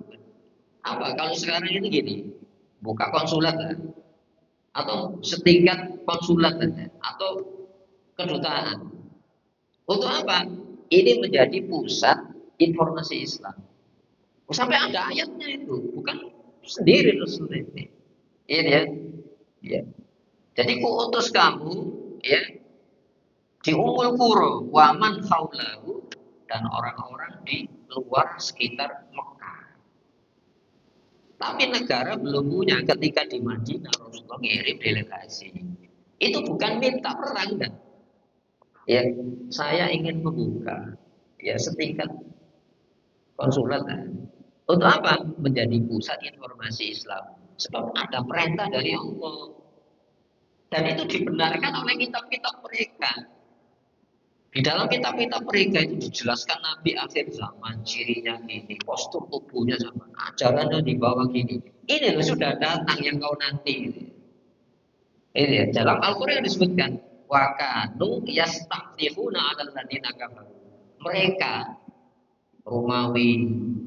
Speaker 1: Apa kalau sekarang ini gini, buka konsulat lah, atau setingkat konsulat saja, atau kedutaan. Untuk apa? Ini menjadi pusat informasi Islam. Sampai ada ayatnya itu, bukan sendiri Rasulullah ini. Iya ya. Ya. Jadi kuutus kamu ya di Ummul Qura waman haulahu dan orang-orang di luar sekitar Mekah. Tapi negara belum punya ketika di Madinah Rasulullah ngirim delegasi. Itu bukan minta perang kan? Ya, saya ingin membuka ya setingkat konsulat kan? Untuk apa? Menjadi pusat informasi Islam. Sebab ada perintah dari Allah. Dan itu dibenarkan oleh kitab-kitab mereka. Di dalam kitab-kitab mereka itu dijelaskan Nabi akhir zaman, cirinya gini, postur tubuhnya sama, ajarannya di bawah gini. Ini sudah datang yang kau nanti. Ini ya, dalam Al-Quran disebutkan, wakanu yastafihuna alal ladina kafaru. Mereka Romawi,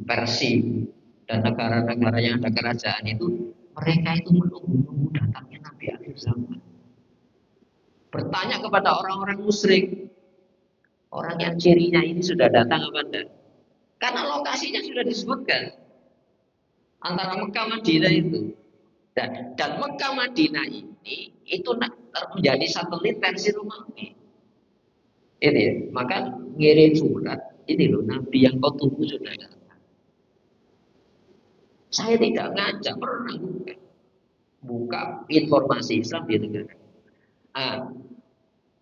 Speaker 1: Persia, dan negara-negara yang ada kerajaan itu, mereka itu menunggu-nunggu datangnya Nabi akhir zaman. Bertanya kepada orang-orang musyrik, orang yang cirinya ini sudah datang apa enggak? Karena lokasinya sudah disebutkan antara Mekah Madinah itu. Dan Mekah Madinah ini itu menjadi satelit versi Romawi. Ini ya, maka ngirim surat ini loh Nabi yang kau tunggu sudah datang. Saya tidak ngajak pernah buka informasi Islam di negara. Ah,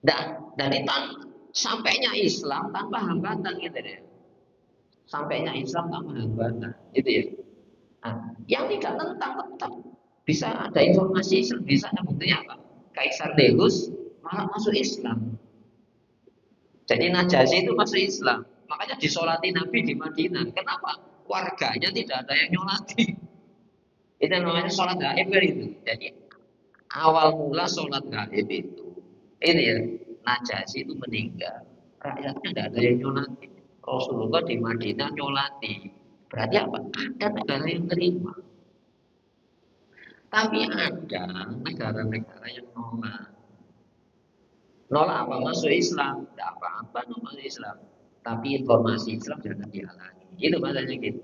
Speaker 1: dan itu sampainya Islam tanpa hambatan gitu ya. Sampainya Islam tanpa hambatan, gitu ya. Nah, yang tidak tentang tetap bisa ada informasi Islam, bisa buktinya apa? Kaisar Deus malah masuk Islam. Jadi Najasyi itu masuk Islam. Makanya disolati Nabi di Madinah. Kenapa? Warganya tidak ada yang nyolati. Itu namanya sholat gaib itu. Jadi awal mula sholat gaib itu, ini ya, Najasyi itu meninggal. Rakyatnya tidak ada yang nyolati. Rasulullah di Madinah nyolati. Berarti apa? Ada negara yang terima. Tapi ada negara-negara yang nolak. Nolak apa? Masuk Islam. Tidak apa-apa masuk Islam. Tapi informasi Islam jangan dihalangi. Itu masalahnya gitu.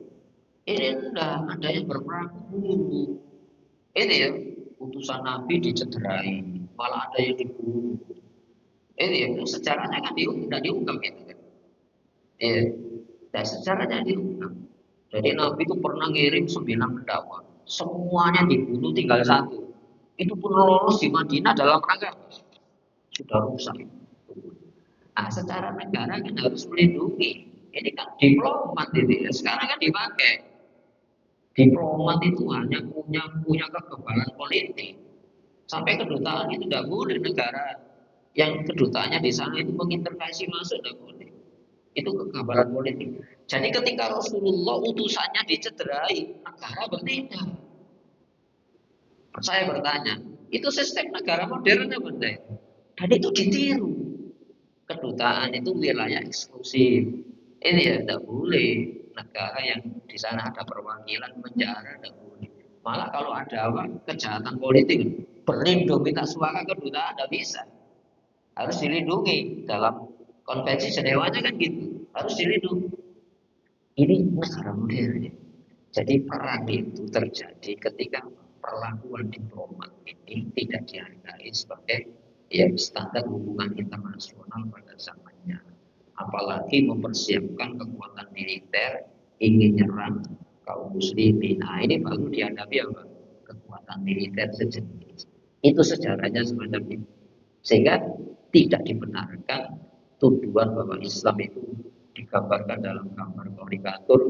Speaker 1: Ini enggak ada yang berperang dulu. Ini ya, utusan Nabi dicederai. Malah ada yang dibunuh. Ini ya, sejarahnya kan tidak diungkap gitu kan. Ya, dan sejarahnya diungkap. Jadi Nabi itu pernah ngirim 9 pendakwa. Semuanya dibunuh tinggal satu. Itu pun lolos di Madinah dalam rangka sudah rusak. Nah, secara negara kan harus melindungi. Ini kan diplomat ini. Sekarang kan dipakai. Diplomat itu hanya punya kekebalan politik. Sampai kedutaan itu tidak boleh negara yang kedutaannya di sana itu mengintervensi masuk tidak boleh. Itu kekebalan politik. Jadi ketika Rasulullah utusannya dicederai, negara bertindak. Saya bertanya, itu sistem negara modern apa enggak? Dan itu ditiru. Kedutaan itu wilayah eksklusif. Ini ya tidak boleh. Negara yang di sana ada perwakilan penjara tidak boleh. Malah kalau ada apa kejahatan politik, berlindung minta suaka kedutaan tidak bisa. Harus dilindungi dalam konvensi Jenewa kan gitu. Harus dilindungi. Ini negara modern. Jadi perang itu terjadi ketika perlakuan diplomat ini tidak dihargai sebagai ya standar hubungan internasional pada zamannya. Apalagi mempersiapkan kekuatan militer ingin nyerang kaum muslimin. Nah, ini baru dihadapi apa? Kekuatan militer sejenis. Itu sejarahnya semacam itu. Sehingga tidak dibenarkan tuduhan bahwa Islam itu digambarkan dalam gambar karikatur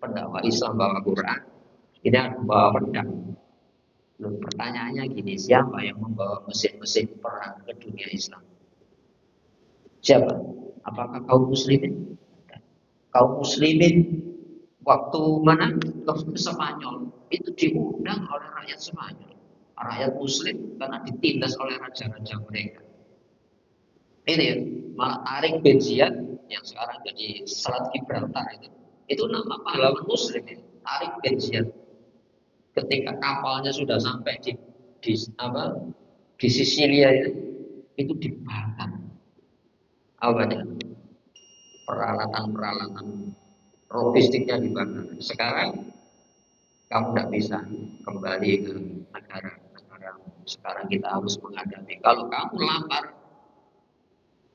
Speaker 1: pendakwa Islam bawa Quran, tidak bawa pedang. Loh, pertanyaannya gini, siapa yang membawa mesin-mesin perang ke dunia Islam? Siapa? Apakah kaum muslimin? Kaum muslimin waktu mana? Waktu Spanyol itu diundang oleh rakyat Spanyol, rakyat Muslim karena ditindas oleh raja-raja mereka. Ini ya, malah Arik bin Ziyad yang sekarang jadi Selat Gibraltar itu nama pahlawan Muslim ya. Arik bin Ziyad ketika kapalnya sudah sampai di apa di Sisilia itu dibakar apa peralatan-peralatan logistiknya dibakar. Sekarang kamu tidak bisa kembali ke negara-negara. Sekarang kita harus menghadapi. Kalau kamu lapar,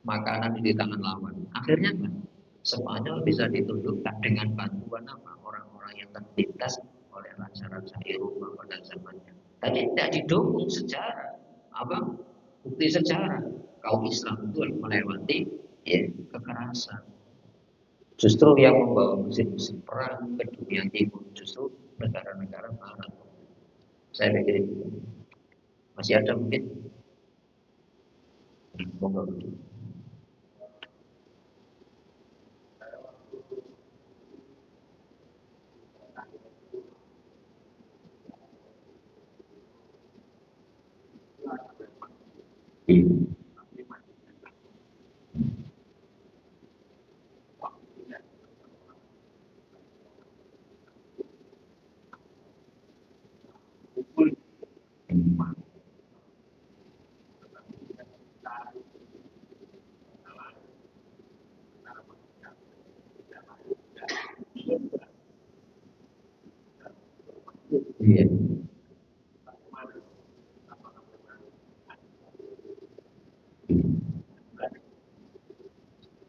Speaker 1: makanan di tangan lawan. Akhirnya kan Spanyol bisa ditundukkan dengan bantuan apa? Orang-orang yang tertindas oleh raja-raja Eropa pada zamannya. Tadi tidak didukung sejarah. Apa? Bukti sejarah. Kaum Islam itu melewati ya, kekerasan. Justru yang membawa musim-musim perang ke dunia timur justru negara-negara barat. Saya pikir itu. Masih ada mungkin? Monggo. Iya.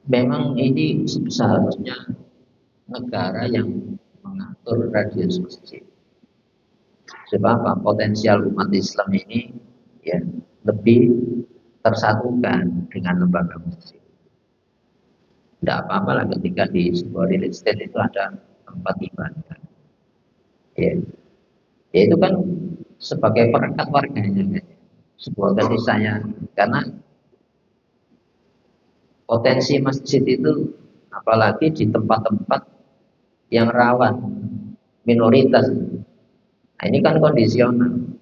Speaker 1: Memang ini seharusnya negara yang mengatur radius masjid. Sebab apa? Potensial umat Islam ini ya lebih tersatukan dengan lembaga masjid. Tidak apa-apa lah ketika di sebuah real estate itu ada tempat ibadah. Ya, ya itu kan sebagai perekat warganya, kan? Sebuah kasih sayang. Karena potensi masjid itu apalagi di tempat-tempat yang rawan minoritas. Nah, ini kan kondisional.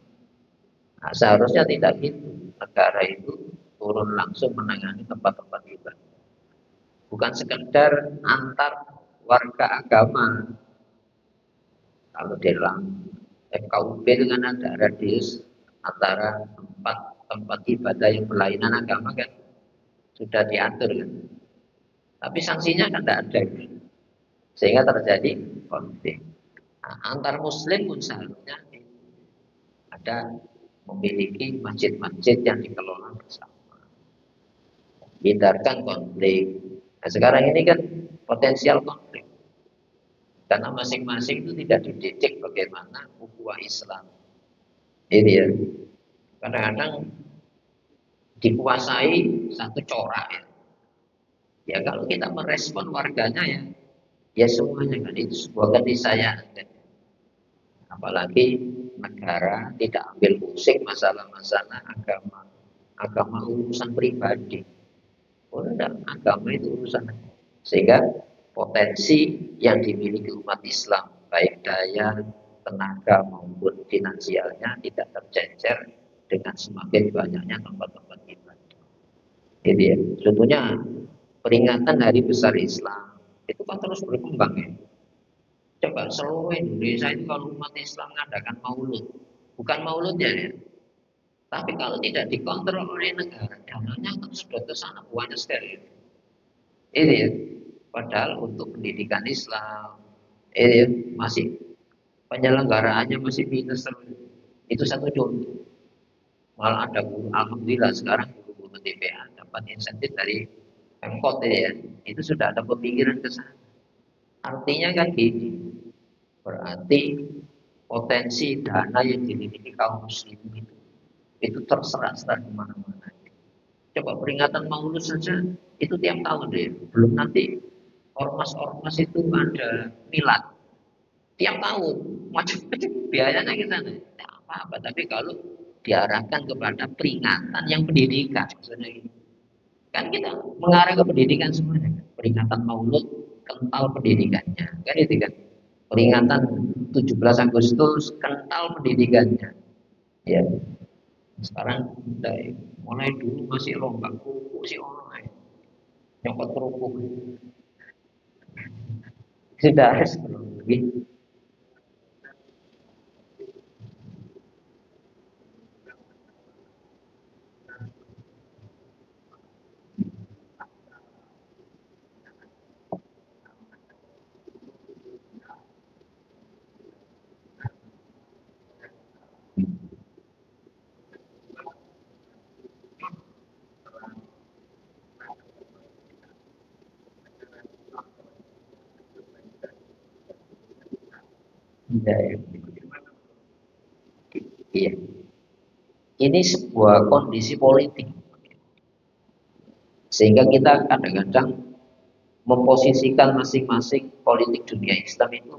Speaker 1: Nah, seharusnya tidak gitu. Negara itu turun langsung menangani tempat-tempat ibadah. Bukan sekedar antar warga agama. Kalau di dalam FKUB dengan ada radius antara tempat ibadah yang berlainan agama kan sudah diatur kan. Tapi sanksinya kan tidak ada. Sehingga terjadi konflik. Nah, antar muslim pun seharusnya ada memiliki masjid-masjid yang dikelola bersama. Hindarkan konflik. Nah, sekarang ini kan potensial konflik. Karena masing-masing itu tidak dididik bagaimana ukhuwah Islam. Ini ya. Kadang-kadang dikuasai satu corak ya. Ya kalau kita merespon warganya ya, ya semuanya kan itu sebuah keniscayaan. Apalagi negara tidak ambil pusing masalah-masalah agama. Agama urusan pribadi. Oh, enggak, agama itu urusan. Sehingga potensi yang dimiliki umat Islam, baik daya, tenaga maupun finansialnya tidak tercecer dengan semakin banyaknya tempat-tempat ibadah. Jadi ya, contohnya peringatan Hari Besar Islam itu kan terus berkembang ya. Coba seluruh Indonesia itu kalau umat Islam mengadakan maulud, bukan mauludnya ya, tapi kalau tidak dikontrol oleh negara, dananya kan sudah ke sana banyak sekali. Ini ya, padahal untuk pendidikan Islam, ini ya, masih penyelenggaraannya masih minus terus. Itu satu contoh. Malah ada guru, alhamdulillah sekarang guru-guru TPA dapat insentif dari Pemkot ya, itu sudah ada pemikiran ke sana. Artinya kan gini, berarti potensi dana yang dimiliki kaum muslimin itu terserah-serah kemana-mana. Coba peringatan Maulid saja itu tiap tahun deh. Belum nanti ormas-ormas itu ada milad tiap tahun, macam-macam biayanya ke sana. Tidak apa-apa, tapi kalau diarahkan kepada peringatan yang pendidikan, maksudnya gitu. Kan kita mengarah ke pendidikan semuanya. Peringatan Maulud kental pendidikannya, kan itu kan. Peringatan 17 Agustus kental pendidikannya. Ya, sekarang udah mulai dulu masih lomba kuku si orang nyokot kerupuk sudah harus lebih. Ya, ya. Iya. Ini sebuah kondisi politik sehingga kita kadang-kadang memposisikan masing-masing politik dunia Islam itu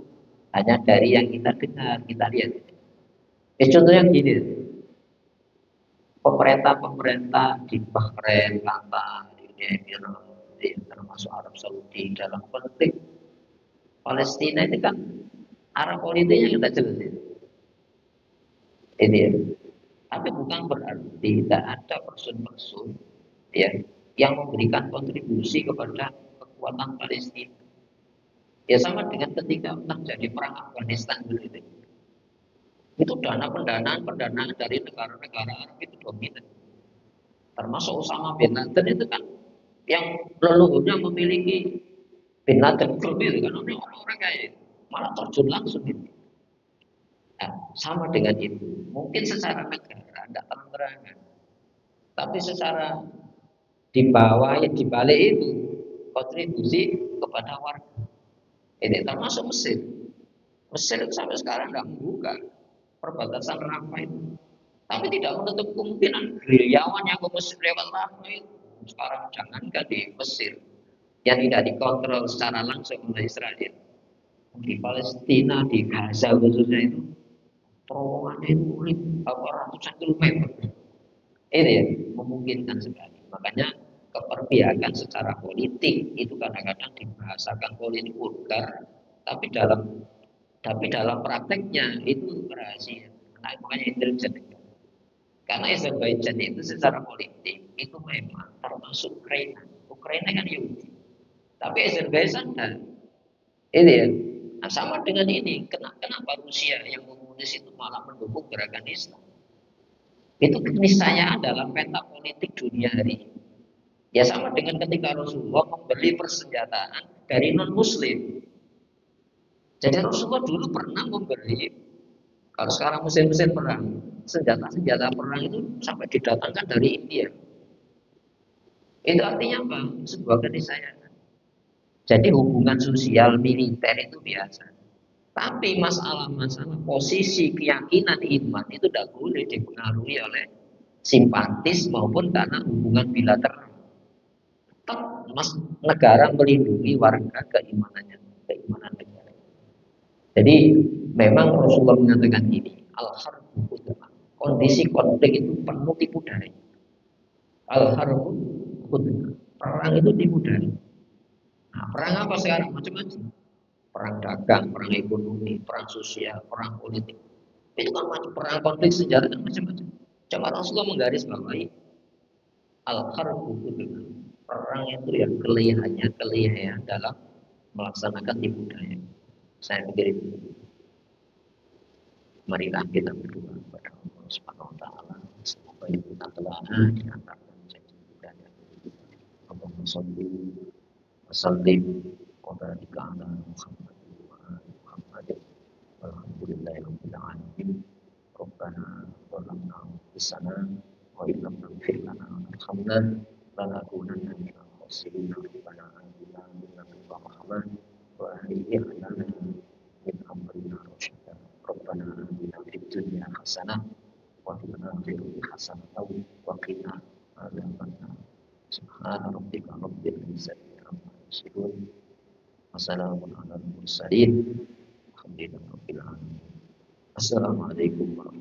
Speaker 1: hanya dari yang kita dengar, kita lihat. Contohnya gini, pemerintah-pemerintah di Bahrain, Qatar, di Uni Emirat, termasuk Arab Saudi dalam konflik Palestina itu kan arah politiknya kita jelas ini ya. Tapi bukan berarti tidak ada person-person ya yang memberikan kontribusi kepada kekuatan Palestina. Ya sama dengan ketika terjadi perang Afghanistan dulu itu dana pendanaan dari negara-negara Arab itu dominan. Termasuk Osama bin Laden itu kan yang leluhurnya memiliki bin Laden Group itu kan orang-orang kayak itu. Malah terjun langsung gitu. Nah, sama dengan itu. Mungkin secara negara tidak terang-terangan, tapi secara di bawah di balik itu kontribusi kepada warga. Ini termasuk Mesir. Mesir sampai sekarang tidak membuka perbatasan Rafah itu. Tapi tidak menutup kemungkinan gerilyawan yang ke Mesir lewat Rafah itu. Sekarang jangankan di Mesir yang tidak dikontrol secara langsung oleh Israel. Di Palestina, di Gaza khususnya itu terowongannya itu ratusan kilometer. Ini ya, memungkinkan sekali. Makanya keperpihakan secara politik itu kadang-kadang dibahasakan politik vulgar, tapi dalam prakteknya itu rahasia. Nah, makanya intelijen. Karena Azerbaijan itu secara politik itu memang termasuk Ukraina. Ukraina kan Yahudi. Tapi Azerbaijan ini ya. Nah, sama dengan ini, kenapa Rusia yang komunis itu malah mendukung gerakan Islam? Itu keniscayaan dalam peta politik dunia hari ini. Ya sama dengan ketika Rasulullah membeli persenjataan dari non-Muslim. Jadi Rasulullah dulu pernah memberi, kalau sekarang mesin-mesin perang, senjata-senjata perang itu sampai didatangkan dari India. Itu artinya apa? Sebuah keniscayaan. Jadi hubungan sosial militer itu biasa. Tapi masalah-masalah posisi keyakinan iman itu tidak boleh dipengaruhi oleh simpatis maupun karena hubungan bilateral. Tetap negara melindungi warga keimanan negara. Jadi memang Rasulullah mengatakan ini, al-harbu khud'ah. Kondisi konflik itu penuh tipu daya. Al-harbu khud'ah. Perang itu tipu daya. Nah, perang apa sekarang? Macam-macam. Perang dagang, perang ekonomi, perang sosial, perang politik. Itu kan macam perang konflik sejarah dan macam-macam. Coba Rasulullah menggarisbawahi al-harbu khud'ah. Perang itu yang kelihayan dalam melaksanakan tipu daya. Saya pikir itu. Marilah kita berdoa kepada Allah Subhanahu wa taala semoga kita telah diantarkan janji hidayah. Allahumma shalli wa sallim wa barik ala Muhammad wa ali Muhammad. Walhamdulillahi rabbil alamin. Rabbana zalamna anfusana wa illam taghfir lana wa tarhamna lanakunanna minal khasirin. Rabbana atina min ladunka rahmah wa هيئ لنا من أمرنا رشدا ربنا آتنا في الدنيا حسنة وفي الآخرة حسنة وقنا عذاب النار سبحان ربك رب العزة عما يصفون وسلام على المرسلين الحمد لله رب العالمين. Assalamualaikum warahmatullahi wabarakatuh.